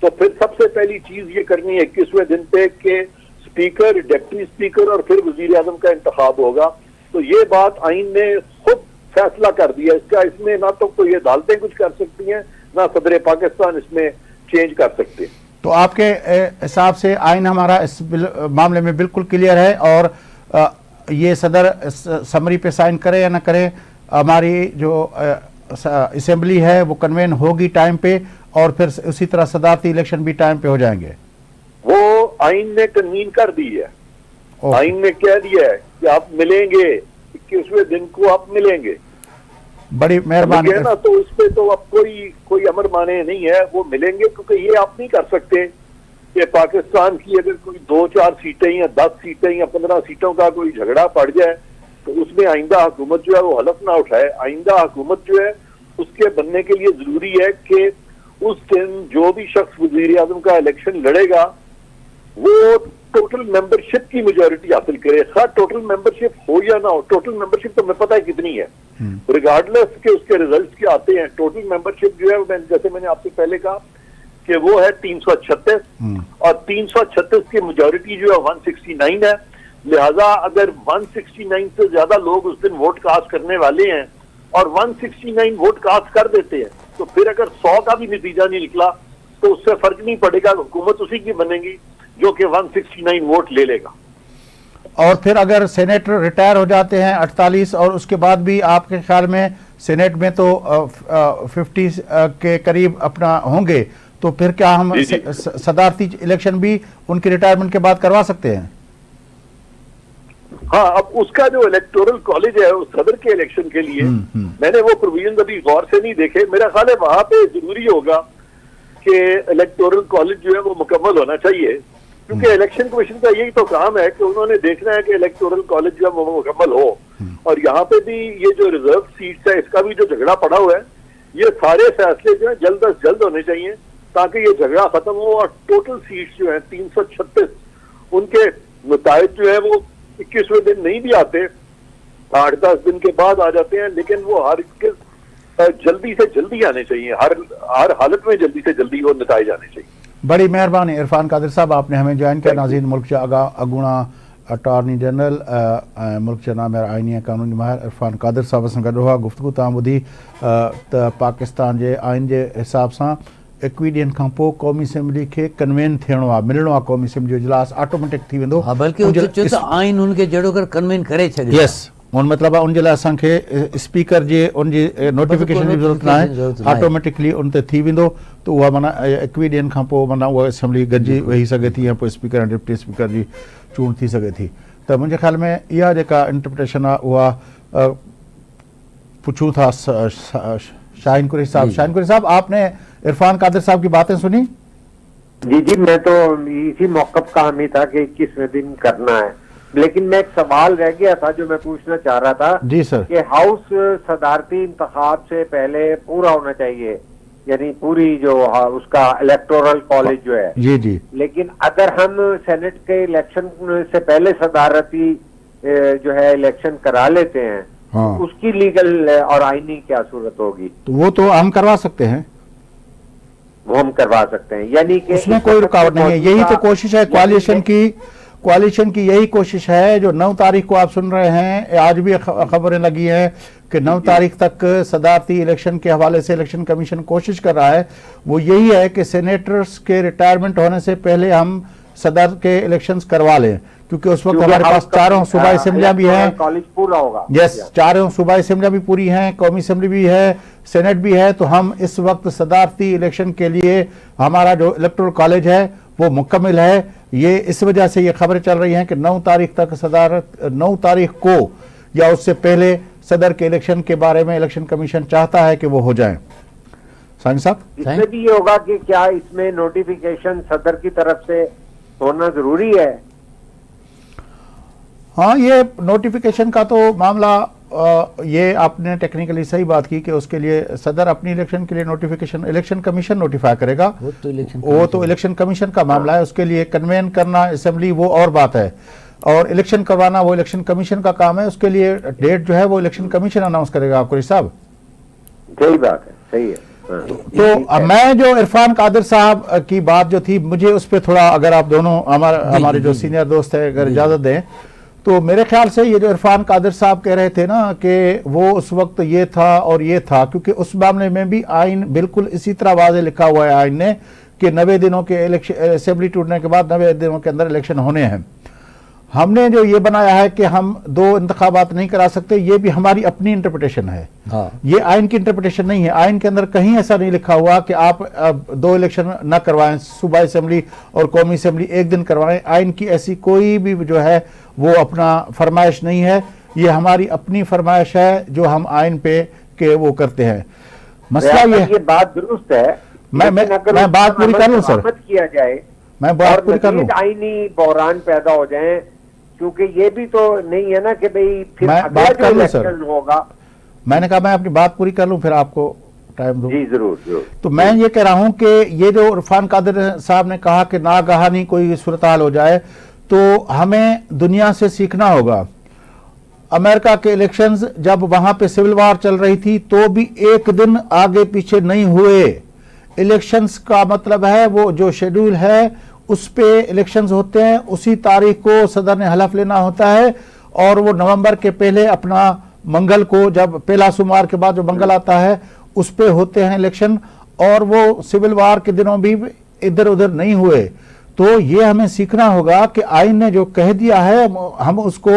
[SPEAKER 4] تو پھر سب سے پہلی چیز یہ کرنی ہے 21ویں دن پہ کہ اسپیکر، ڈپٹی اسپیکر اور پھر وزیر اعظم کا انتخاب ہوگا. تو یہ بات آئین نے خود फैसला कर दिया इसका, इसमें ना तो कोई अदालतें कुछ कर सकती हैं ना सदर पाकिस्तान इसमें चेंज कर सकते हैं।
[SPEAKER 1] तो आपके हिसाब से आइन हमारा इस मामले में बिल्कुल क्लियर है और ये सदर समरी पे साइन करे या ना करे, हमारी जो असेंबली है वो कन्वेन होगी टाइम पे और फिर उसी तरह सदारती इलेक्शन भी टाइम पे हो जाएंगे।
[SPEAKER 4] वो आइन ने कन्वीन कर दी है, आइन ने कह दिया है कि आप मिलेंगे 21वें दिन को, आप मिलेंगे।
[SPEAKER 1] बड़ी मेहरबानी
[SPEAKER 4] ना, तो इस पे तो अब कोई अमर माने नहीं है, वो मिलेंगे, क्योंकि ये आप नहीं कर सकते कि पाकिस्तान की अगर कोई 2-4 सीटें या 10 सीटें या 15 सीटों का कोई झगड़ा पड़ जाए तो उसमें आइंदा हुकूमत जो है वो हलफ ना उठाए। आइंदा हुकूमत जो है उसके बनने के लिए जरूरी है कि उस दिन जो भी शख्स वजीर आजम का इलेक्शन लड़ेगा वो टोटल मेंबरशिप की मेजॉरिटी हासिल करे। खैर टोटल मेंबरशिप हो या ना हो, टोटल मेंबरशिप तो हमें पता है कितनी है, रिगार्डलेस के उसके रिजल्ट्स क्या आते हैं। टोटल मेंबरशिप जो है जैसे मैंने आपसे पहले कहा कि वो है 336 और 336 की मेजॉरिटी जो है 169 है। लिहाजा अगर 169 से ज्यादा लोग उस दिन वोट कास्ट करने वाले हैं और 169 वोट कास्ट कर देते हैं तो फिर अगर 100 का भी नतीजा नहीं निकला तो उससे फर्क नहीं पड़ेगा, हुकूमत उसी की बनेगी जो कि 169 वोट ले लेगा।
[SPEAKER 1] और फिर अगर सेनेटर रिटायर हो जाते हैं 48 और उसके बाद भी आपके ख्याल में सेनेट में तो 50 के करीब अपना होंगे, तो फिर क्या हम सदारती इलेक्शन भी उनकी रिटायरमेंट के बाद करवा सकते हैं?
[SPEAKER 4] हाँ, अब उसका जो इलेक्टोरल कॉलेज है उस सदर के इलेक्शन के लिए मैंने वो प्रोविजन अभी गौर से नहीं देखे। मेरा ख्याल है वहां पे जरूरी होगा कि इलेक्टोरल कॉलेज जो है वो मुकम्मल होना चाहिए, क्योंकि इलेक्शन कमीशन का यही तो काम है कि उन्होंने देखना है कि इलेक्टोरल कॉलेज जो है वो मुकम्मल हो। और यहाँ पे भी ये जो रिजर्व सीट्स है इसका भी जो झगड़ा पड़ा हुआ है, ये सारे फैसले जो है जल्द अज जल्द होने चाहिए ताकि ये झगड़ा खत्म हो और टोटल सीट्स जो है 336 उनके नतायज जो है वो 21वें दिन नहीं भी आते, 8-10 दिन के बाद आ जाते हैं, लेकिन वो हर जल्दी से जल्दी आने चाहिए, हर हालत में जल्दी से जल्दी वो नतायज आने चाहिए।
[SPEAKER 1] बड़ी मेहरबानी इरफान कादिर साहब, आपने हमें ज्वाइन किया। नाज़रीन, मुल्क अगुणा अटॉर्नी जनरल मुल्क नाम आइनी कानूनी माहिर इरफान कादिर साहब सां गॾु हुआ। गुफ्तगू तव्हां ॿुधी त पाकिस्तान जे आइन जे हिसाब सां 21 ॾींहनि खां पोइ क़ौमी असेंबली खे कन्वेन थियणो आहे, मिलणो आहे, क़ौमी असेंबली जो इजलास ऑटोमेटिक थी वेंदो।
[SPEAKER 2] बल्कि आइन उनखे जहिड़ो कर कन्वेन करे छॾियो।
[SPEAKER 1] यस, उन मतिलबु आहे उन जे लाइ असांखे स्पीकर जे उन जी नोटिफिकेशन जी ज़रूरत न आहे, ऑटोमेटिकली उन ते थी वेंदो। त उहा माना 21 ॾींहनि खां पोइ माना उहा असेंबली गॾिजी वेही सघे थी ऐं पोइ स्पीकर ऐं डिप्टी स्पीकर जी चूंड थी सघे थी। त मुंहिंजे ख्याल में इहा जेका इंटरप्रिटेशन आहे उहा पुछूं था शाहीन कुरैशी साहब। शाहीन कुरैशी साहब, आपने इरफान कादिर साहब की बातें सुनी?
[SPEAKER 3] जी, मैं तो इसी मौक़िफ़ का हामी था कि 21वें दिन करना है, लेकिन मैं एक सवाल रह गया था जो मैं पूछना चाह रहा था।
[SPEAKER 1] जी सर।
[SPEAKER 3] कि हाउस सदारती इंतखाब से पहले पूरा होना चाहिए, यानी पूरी जो उसका इलेक्टोरल कॉलेज जो है।
[SPEAKER 1] जी जी।
[SPEAKER 3] लेकिन अगर हम सेनेट के इलेक्शन से पहले सदारती जो है इलेक्शन करा लेते हैं,
[SPEAKER 1] हाँ,
[SPEAKER 3] उसकी लीगल और आईनी क्या सूरत होगी?
[SPEAKER 1] तो वो तो हम करवा सकते हैं,
[SPEAKER 3] वो हम करवा सकते हैं, यानी कि
[SPEAKER 1] उसमें कोई रुकावट नहीं है। यही तो कोशिश है कोalition की यही कोशिश है। जो 9 तारीख को आप सुन रहे हैं, आज भी खबरें लगी हैं कि 9 तारीख तक सदारती इलेक्शन के हवाले से इलेक्शन कमीशन कोशिश कर रहा है। वो यही है कि सेनेटर्स के रिटायरमेंट होने से पहले हम सदर के इलेक्शंस करवा लें, क्योंकि उस वक्त हमारे पास चारों सूबाई असेंबलियां भी हैं,
[SPEAKER 3] कॉलेज पूरा होगा।
[SPEAKER 1] यस, चारों सूबाई असेंबलियां भी पूरी हैं, कौमी असेंबली भी है, सेनेट भी है। तो हम इस वक्त सदारती इलेक्शन के लिए हमारा जो इलेक्टोरल कॉलेज है वो मुकम्मल है। ये इस वजह से ये खबरें चल रही हैं कि 9 तारीख तक 9 तारीख को या उससे पहले सदर के इलेक्शन के बारे में इलेक्शन कमीशन चाहता है कि वो हो जाए। साइन साहब,
[SPEAKER 3] इसमें भी ये होगा कि क्या इसमें नोटिफिकेशन सदर की तरफ से होना जरूरी है?
[SPEAKER 1] हाँ, ये नोटिफिकेशन का तो मामला ये आपने टेक्निकली सही बात की कि उसके लिए सदर अपनी इलेक्शन के लिए नोटिफिकेशन इलेक्शन कमीशन नोटिफाई करेगा। वो तो इलेक्शन कमीशन का मामला है, उसके लिए कन्वेन करना असेंबली वो और बात है, और इलेक्शन करवाना वो इलेक्शन कमीशन का काम है। उसके लिए डेट जो है वो इलेक्शन कमीशन अनाउंस करेगा। कुरैशी साहब,
[SPEAKER 3] सही बात है, सही है।
[SPEAKER 1] तो मैं जो इरफान कादिर साहब की बात जो थी, मुझे उस पर थोड़ा, अगर आप दोनों हमारे जो सीनियर दोस्त है अगर इजाजत दें, تو میرے خیال سے یہ جو عرفان قادر صاحب کہہ رہے تھے نا کہ وہ اس وقت یہ تھا اور یہ تھا، کیونکہ اس معاملے میں بھی آئین بالکل اسی طرح واضح لکھا ہوا ہے آئین نے کہ 90 دنوں کے اسمبلی ٹوٹنے کے بعد 90 دنوں کے اندر الیکشن ہونے ہیں۔ ہم نے جو یہ بنایا ہے کہ ہم 2 انتخابات نہیں کرا سکتے، یہ بھی ہماری اپنی انٹرپریٹیشن ہے، یہ آئین کی انٹرپریٹیشن نہیں ہے۔ آئین کے اندر کہیں ایسا نہیں لکھا ہوا کہ آپ 2 الیکشن نہ کروائیں، صوبائی اسمبلی اور قومی اسمبلی ایک دن کروائیں۔ آئین کی ایسی کوئی بھی جو ہے وہ اپنا فرمائش نہیں ہے، یہ ہماری اپنی فرمائش ہے جو ہم آئین پہ کہ وہ کرتے ہیں۔ مسئلہ یہ
[SPEAKER 3] بات درست ہے،
[SPEAKER 1] میں بات پوری کر لوں سر،
[SPEAKER 3] کیا جائے
[SPEAKER 1] میں بات پوری کر لوں،
[SPEAKER 3] آئینی بحران پیدا ہو جائیں، کیونکہ یہ بھی تو نہیں ہے نا کہ بھئی پھر
[SPEAKER 1] میں بات کر لوں سر،
[SPEAKER 3] ہوگا۔ میں
[SPEAKER 1] نے کہا میں اپنی بات پوری کر لوں پھر آپ کو ٹائم دوں۔
[SPEAKER 3] جی ضرور۔
[SPEAKER 1] تو میں یہ کہہ رہا ہوں کہ یہ جو عرفان قادر صاحب نے کہا کہ ناگہانی کوئی صورتحال ہو جائے، تو ہمیں دنیا سے سیکھنا ہوگا۔ امریکہ کے الیکشنز جب وہاں پہ سول وار چل رہی تھی تو بھی ایک دن آگے پیچھے نہیں ہوئے۔ الیکشنز کا مطلب ہے وہ جو شیڈول ہے اس پہ الیکشنز ہوتے ہیں، اسی تاریخ کو صدر نے حلف لینا ہوتا ہے، اور وہ نومبر کے پہلے اپنا منگل کو، جب پہلا سوموار کے بعد جو منگل آتا ہے اس پہ ہوتے ہیں الیکشن، اور وہ سول وار کے دنوں بھی ادھر ادھر نہیں ہوئے۔ تو یہ ہمیں سیکھنا ہوگا کہ آئین نے جو کہہ دیا ہے ہم اس کو،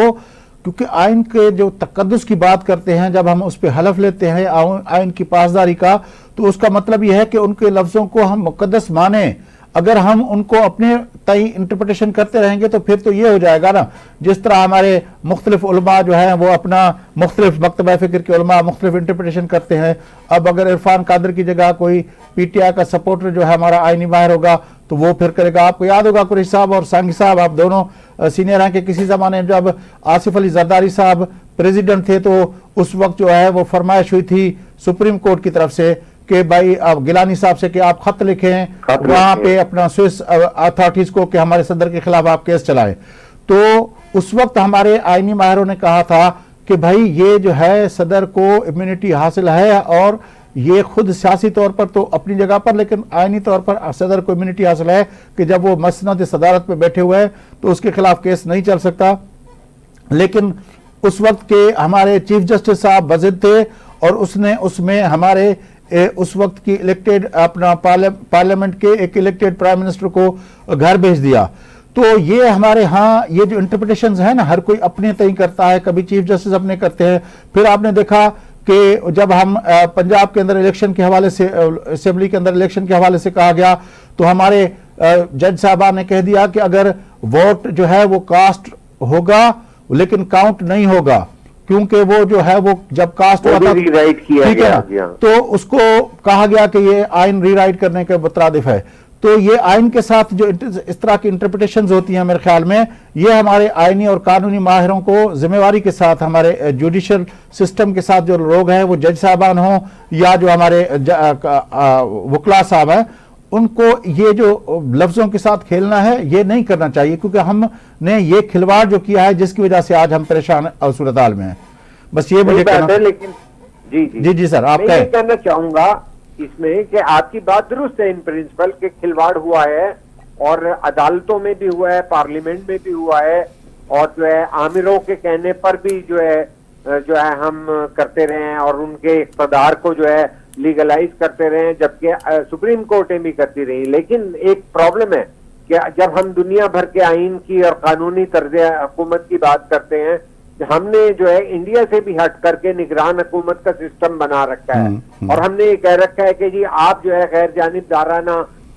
[SPEAKER 1] کیونکہ آئین کے جو تقدس کی بات کرتے ہیں، جب ہم اس پہ حلف لیتے ہیں آئین کی پاسداری کا، تو اس کا مطلب یہ ہے کہ ان کے لفظوں کو ہم مقدس مانیں۔ اگر ہم ان کو اپنے تئیں انٹرپریٹیشن کرتے رہیں گے تو پھر تو یہ ہو جائے گا نا، جس طرح ہمارے مختلف علماء جو ہیں وہ اپنا مختلف مکتبہ فکر کے علماء مختلف انٹرپریٹیشن کرتے ہیں۔ اب اگر عرفان قادر کی جگہ کوئی پی ٹی آئی کا سپورٹر جو ہے ہمارا آئینی ماہر ہوگا تو وہ پھر کرے گا۔ آپ کو یاد ہوگا قریشی صاحب اور سانگھی صاحب، آپ دونوں سینئر ہیں، کہ کسی زمانے جب آصف علی زرداری صاحب پریزیڈنٹ تھے تو اس وقت جو ہے وہ فرمائش ہوئی تھی سپریم کورٹ کی طرف سے کہ بھائی اب گیلانی صاحب سے کہ آپ خط لکھیں وہاں پہ اپنا سوئس اتھارٹیز کو کہ ہمارے صدر کے خلاف آپ کیس چلائیں۔ تو اس وقت ہمارے آئینی ماہروں نے کہا تھا کہ بھائی یہ جو ہے صدر کو امیونٹی حاصل ہے، اور یہ خود سیاسی طور پر تو اپنی جگہ پر، لیکن آئینی طور پر صدر کو امیونٹی حاصل ہے کہ جب وہ مسند صدارت پہ بیٹھے ہوئے ہیں تو اس کے خلاف کیس نہیں چل سکتا۔ لیکن اس وقت کے ہمارے چیف جسٹس صاحب وزیر تھے، اور اس نے اس میں ہمارے اس وقت کی الیکٹڈ اپنا پارلیمنٹ کے ایک الیکٹڈ پرائم منسٹر کو گھر بھیج دیا۔ تو یہ ہمارے ہاں یہ جو انٹرپریٹیشنز ہیں نا، ہر کوئی اپنے تئیں کرتا ہے، کبھی چیف جسٹس اپنے کرتے ہیں۔ پھر آپ نے دیکھا کہ جب ہم پنجاب کے اندر الیکشن کے حوالے سے، اسمبلی کے اندر الیکشن کے حوالے سے کہا گیا تو ہمارے جج صاحبان نے کہہ دیا کہ اگر ووٹ جو ہے وہ کاسٹ ہوگا لیکن کاؤنٹ نہیں ہوگا، کیونکہ وہ جو ہے وہ جب کاسٹ ہوا تھا ٹھیک ہے، تو اس کو کہا گیا کہ یہ آئین ری رائٹ کرنے کے مترادف ہے۔ تو یہ آئین کے ساتھ جو اس طرح کی انٹرپریٹیشنز ہوتی ہیں میرے خیال میں، یہ ہمارے آئینی اور قانونی ماہروں کو ذمہ داری کے ساتھ، ہمارے جوڈیشل سسٹم کے ساتھ جو لوگ ہیں وہ جج صاحبان ہوں یا جو ہمارے وکلا صاحب ہیں، ان کو یہ جو لفظوں کے ساتھ کھیلنا ہے یہ نہیں کرنا چاہیے، کیونکہ ہم نے یہ کھلواڑ جو کیا ہے جس کی وجہ سے آج ہم پریشان صورتحال میں ہیں۔ بس یہ مجھے کہنا ہے۔
[SPEAKER 3] لیکن
[SPEAKER 1] جی سر، آپ
[SPEAKER 3] یہ کہنا چاہوں گا اس میں کہ آپ کی بات درست ہے ان پرنسپل کہ کھلواڑ ہوا ہے، اور عدالتوں میں بھی ہوا ہے، پارلیمنٹ میں بھی ہوا ہے، اور جو ہے عامروں کے کہنے پر بھی جو ہے ہم کرتے رہے ہیں، اور ان کے اقتدار کو جو ہے لیگلائز کرتے رہے ہیں، جبکہ سپریم کورٹیں بھی کرتی رہی۔ لیکن ایک پرابلم ہے کہ جب ہم دنیا بھر کے آئین کی اور قانونی طرز حکومت کی بات کرتے ہیں، ہم نے جو ہے انڈیا سے بھی ہٹ کر کے نگران حکومت کا سسٹم بنا رکھا ہے، اور ہم نے یہ کہہ رکھا ہے کہ جی آپ جو ہے غیر جانبدارانہ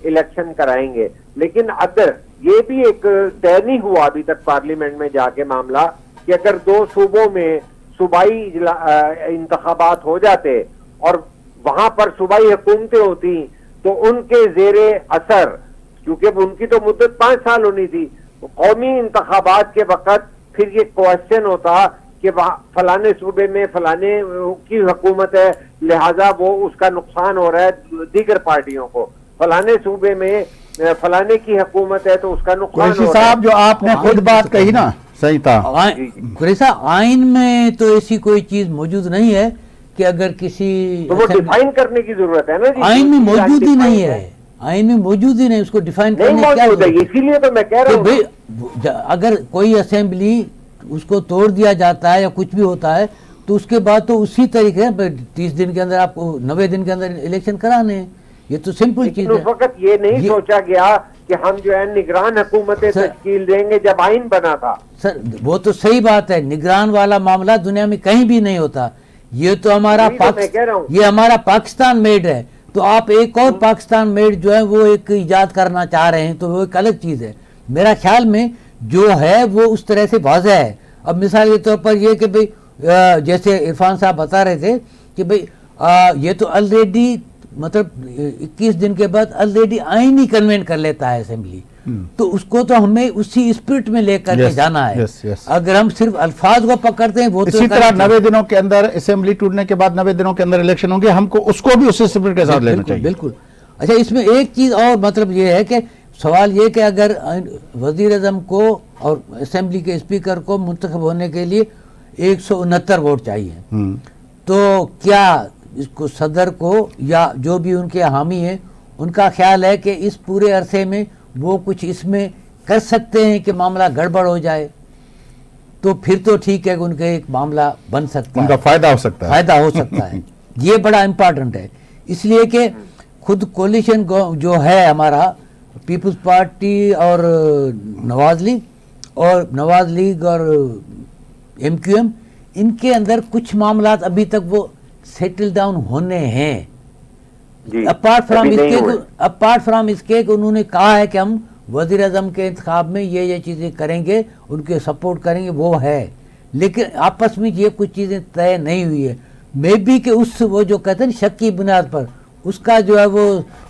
[SPEAKER 3] الیکشن کرائیں گے۔ لیکن اگر یہ بھی ایک طے نہیں ہوا ابھی تک پارلیمنٹ میں جا کے معاملہ کہ اگر 2 صوبوں میں صوبائی انتخابات ہو جاتے اور وہاں پر صوبائی حکومتیں ہوتی تو ان کے زیر اثر، کیونکہ ان کی تو مدت 5 سال ہونی تھی، قومی انتخابات کے وقت پھر یہ کوشچن ہوتا کہ فلانے صوبے میں فلانے کی حکومت ہے لہذا وہ اس کا نقصان ہو رہا ہے دیگر پارٹیوں کو، فلانے صوبے میں فلانے کی حکومت ہے تو اس کا نقصان ہو رہا ہے۔
[SPEAKER 1] صاحب جو آپ نے خود بات کہی نا صحیح تھا،
[SPEAKER 2] قریشی صاحب آئین میں تو ایسی کوئی چیز موجود نہیں ہے کہ اگر کسی
[SPEAKER 3] تو وہ ڈیفائن کرنے کی ضرورت ہے نا جی،
[SPEAKER 2] آئین میں موجود ہی نہیں ہے، آئین میں موجود ہی نہیں، اس کو ڈیفائن کرنے کی کیا ضرورت ہے؟
[SPEAKER 3] اسی لیے تو میں کہہ رہا ہوں
[SPEAKER 2] اگر کوئی اسمبلی उसको तोड़ दिया जाता है या कुछ भी होता है तो उसके बाद तो उसी तरीके 30 दिन के अंदर आपको 90 दिन के अंदर इलेक्शन कराने हैं। ये तो सिंपल चीज
[SPEAKER 3] उस
[SPEAKER 2] है।
[SPEAKER 3] वक्त ये नहीं सोचा गया कि हम जो है निगरान हुकूमतें तश्कील देंगे जब आइन बना था।
[SPEAKER 2] सर वो तो सही बात है, निगरान वाला मामला दुनिया में कहीं भी नहीं होता। ये तो हमारा ये हमारा पाकिस्तान मेड है, तो आप एक और पाकिस्तान मेड जो है वो एक इजाद करना चाह रहे हैं तो वो एक अलग चीज है। मेरा ख्याल में जो है वो उस तरह से वाज़ेह है। अब मिसाल के तौर पर ये कि भाई जैसे इरफान साहब बता रहे थे कि भाई ये तो ऑलरेडी मतलब 21 दिन के बाद ऑलरेडी आइन ही कन्वेंट कर लेता है असेंबली, तो उसको तो हमें उसी स्पिरिट में लेकर के जाना है। अगर हम सिर्फ अल्फाज को पकड़ते हैं वो
[SPEAKER 1] इसी तरह 90 दिनों के अंदर असेंबली टूटने के बाद 90 दिनों के अंदर इलेक्शन होंगे, हमको उसको भी उसी स्पिरिट के साथ लेना चाहिए।
[SPEAKER 2] बिल्कुल। अच्छा, इसमें एक चीज और मतलब ये है कि सवाल ये कि अगर वजीर आज़म को और असेंबली के स्पीकर को मुंतखब होने के लिए 169 वोट चाहिए, तो क्या इसको सदर को या जो भी उनके हामी हैं उनका ख्याल है कि इस पूरे अरसे में वो कुछ इसमें कर सकते हैं कि मामला गड़बड़ हो जाए? तो फिर तो ठीक है कि उनका एक मामला बन सकता है,
[SPEAKER 1] उनका फायदा हो सकता है,
[SPEAKER 2] फायदा हो सकता है। ये बड़ा इम्पोर्टेंट है, इसलिए कि खुद कोलिशन जो है हमारा पीपल्स पार्टी और नवाज लीग और MQM, इनके अंदर कुछ मामला अभी तक वो सेटल डाउन होने हैं। अपार्ट फ्रॉम इसके कि उन्होंने कहा है कि हम वजीर आज़म के इंतखाब में ये चीज़ें करेंगे, उनके सपोर्ट करेंगे, वो है, लेकिन आपस में ये कुछ चीज़ें तय नहीं हुई है। मे बी कि उस वो जो कहते हैं शक की बुनियाद पर उसका जो है वो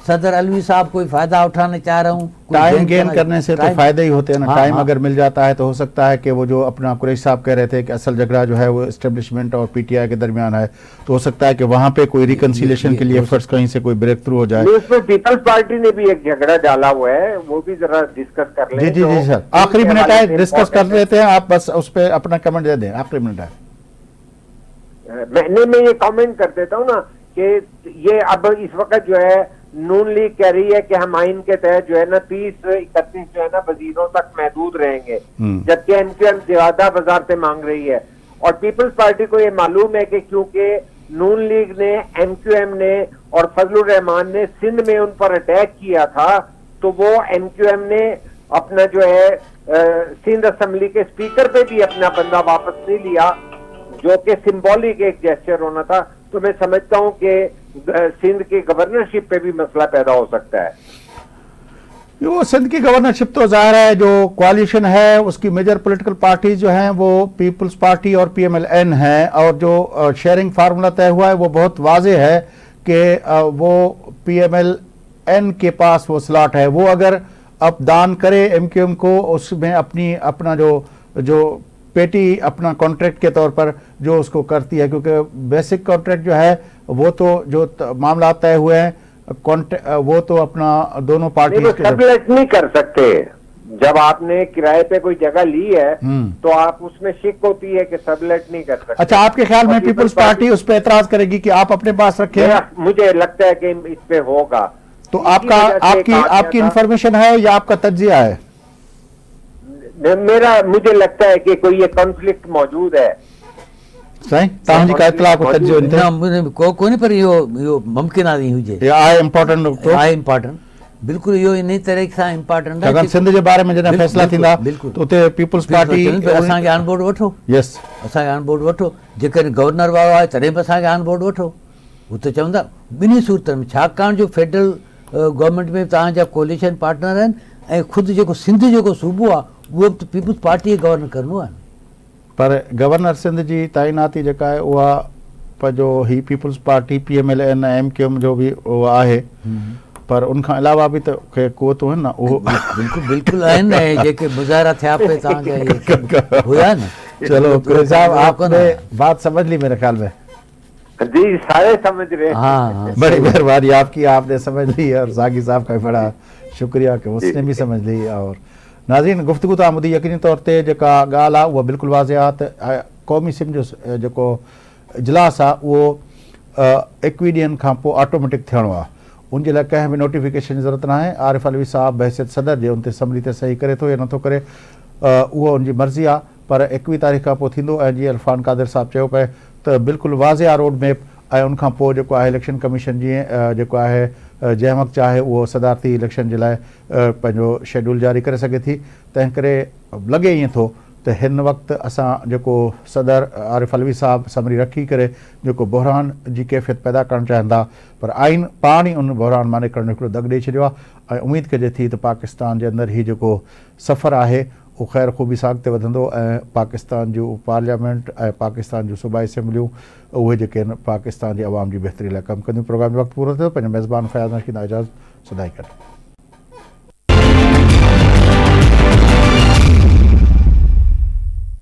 [SPEAKER 2] सदर अलवी साहब कोई फायदा उठाना चाह रहा हूँ।
[SPEAKER 1] टाइम गेन करने से तो फायदे ही होते हैं ना। टाइम अगर मिल जाता है तो हो सकता है कि वो जो अपना कुरैशी साहब कह रहे थे कि असल झगड़ा जो है वो एस्टेब्लिशमेंट और PTI के दरमियान है, तो हो सकता है कि वहां पे कोई रिकंसिलिएशन के लिए एफर्ट्स कहीं से कोई ब्रेक थ्रू हो जाए।
[SPEAKER 3] उसमें पीपल्स पार्टी ने भी एक झगड़ा डाला हुआ है, वो भी जरा डिस्कस कर लें।
[SPEAKER 1] जी सर, आखिरी मिनट है, डिस्कस कर लेते हैं, आप बस उस पर अपना कमेंट दे दें, आखिरी मिनट है।
[SPEAKER 3] मैं ये कमेंट कर देता हूँ ना कि ये अब इस वक्त जो है नून लीग कह रही है कि हम आइन के तहत जो है ना 30-31 जो है ना वजीरों तक महदूद रहेंगे, जबकि MQM ज्यादा वजारतें मांग रही है। और पीपल्स पार्टी को ये मालूम है कि क्योंकि नून लीग ने, MQM ने और फजलुर रहमान ने सिंध में उन पर अटैक किया था, तो वो MQM ने अपना जो है सिंध असेंबली के स्पीकर पे भी अपना बंदा वापस नहीं लिया, जो कि सिंबॉलिक एक जेस्चर होना था। तो मैं समझता हूं कि सिंध की गवर्नरशिप पे भी मसला पैदा हो सकता है।
[SPEAKER 1] वो सिंध की गवर्नरशिप तो जाहिर है जो कोalition है उसकी मेजर पॉलिटिकल पार्टीज जो हैं वो पीपल्स पार्टी और PMLN है, और जो शेयरिंग फार्मूला तय हुआ है वो बहुत वाज़ेह है कि वो PMLN के पास वो स्लॉट है। वो अगर अब दान करे MQM को, उसमें अपना जो पेटी अपना कॉन्ट्रैक्ट के तौर पर जो उसको करती है, क्योंकि बेसिक कॉन्ट्रैक्ट जो है वो तो जो मामला तय हुए हैं वो तो अपना दोनों पार्टी
[SPEAKER 3] सबलेट नहीं कर सकते। जब आपने किराए पे कोई जगह ली है तो आप उसमें शिक होती है कि सबलेट नहीं कर सकते।
[SPEAKER 1] अच्छा, आपके ख्याल में पीपल्स पार्टी उस पर एतराज करेगी कि आप अपने पास रखें?
[SPEAKER 3] मुझे लगता है कि इस पे होगा।
[SPEAKER 1] तो आपकी इंफॉर्मेशन है या आपका तज्जिया है?
[SPEAKER 3] मुझे लगता है कि कोई ये कॉन्फ्लिक्ट मौजूद है।
[SPEAKER 1] सही तांजी का इत्तला को तज्जियो
[SPEAKER 2] कोई पर यो मुमकिन आ हुई जे
[SPEAKER 1] आहे इंपॉर्टेंट
[SPEAKER 2] बिल्कुल यो इन तरह सां इंपॉर्टेंट है।
[SPEAKER 1] अगर सिंध के बारे में जॾहिं फैसला थींदा तो उते पीपल्स पार्टी
[SPEAKER 2] असांखे ऑन बोर्ड वठो।
[SPEAKER 1] यस,
[SPEAKER 2] असांखे ऑन बोर्ड वठो। जेकॾहिं गवर्नर वारो आहे तॾहिं बि असांखे ऑन बोर्ड वठो। हू त चवंदा ॿिन्ही सूरतनि में, छाकाणि जो फेडरल गवर्नमेंट में तव्हांजा कोलिशन पार्टनर आहिनि ऐं ख़ुदि जेको सिंध जेको सूबो आहे उहो बि पीपल्स पार्टी गवर्नर करिणो आहे।
[SPEAKER 1] पर गवर्नर सिंध जी तइनाती जेका आहे उहा पंहिंजो ही पीपल्स पार्टी PMLN MQM जो भी उहो आहे, पर उनखां अलावा भी तो क़ुवतूं आहिनि न, उहो
[SPEAKER 2] बिल्कुल आहिनि जेके मुज़ाहिरा थिया पे तव्हांजा हुआ न।
[SPEAKER 1] चलो कुरैशी साहब, आपने बात समझ ली मेरे ख्याल में।
[SPEAKER 3] जी, सारे समझ रहे हैं।
[SPEAKER 2] हाँ,
[SPEAKER 1] बड़ी मेहरबानी आपकी, आपने समझ ली, और सागी साहब का बड़ा शुक्रिया कि उसने भी समझ ली। और नाज़रीन, गुफ्तगू तव्हां ॿुधी, यकीनी तौर ते जेका ॻाल्हि आहे उहा बिल्कुलु वाज़ेह आहे त क़ौमी सिम जो जेको इजलास आहे उहो 21 ॾींहंनि खां पोइ ऑटोमेटिक थियणो आहे। उनजे लाइ कंहिं बि नोटिफिकेशन जी ज़रूरत न आहे। आरिफ अलवी साहब बहसियत सदर जे उन ते समरी ते सही करे थो या नथो करे, उहो उनजी मर्ज़ी आहे। पर 21 तारीख़ खां पोइ थींदो। ऐं जीअं इरफान कादिर साहब चयो पिए त बिल्कुलु वाज़िया रोड मैप ऐं उनखां पोइ जेको आहे इलेक्शन कमीशन जीअं जेको आहे जंहिं वक़्तु चाहे उहो सदारती इलेक्शन जे लाइ पंहिंजो शेड्यूल जारी करे सघे थी। तंहिं करे लॻे ईअं थो त हिन वक़्तु असां जेको सदर आरिफ अलवी साहब समरी रखी करे जेको बहरान जी कैफ़ियत पैदा करणु चाहिनि था, पर आइन पाण ई उन बहरान मां निकिरणु हिकिड़ो दॻ ॾेई छॾियो आहे। ऐं उमेदु कजे थी त पाकिस्तान जे अंदरि हीउ जेको सफ़रु आहे उहो ख़ैर ख़ूबी सां अॻिते वधंदो ऐं पाकिस्तान जूं पार्लियामेंट ऐं पाकिस्तान जूं सूबाई असेंबलियूं उहे जेके आहिनि पाकिस्तान जी आवाम जी बहितरी लाइ कमु कंदियूं। प्रोग्राम जो वक़्तु पूरो थियो। पंहिंजो मेज़बान फयाज़ नशीद इजाज़त सदाई कनि।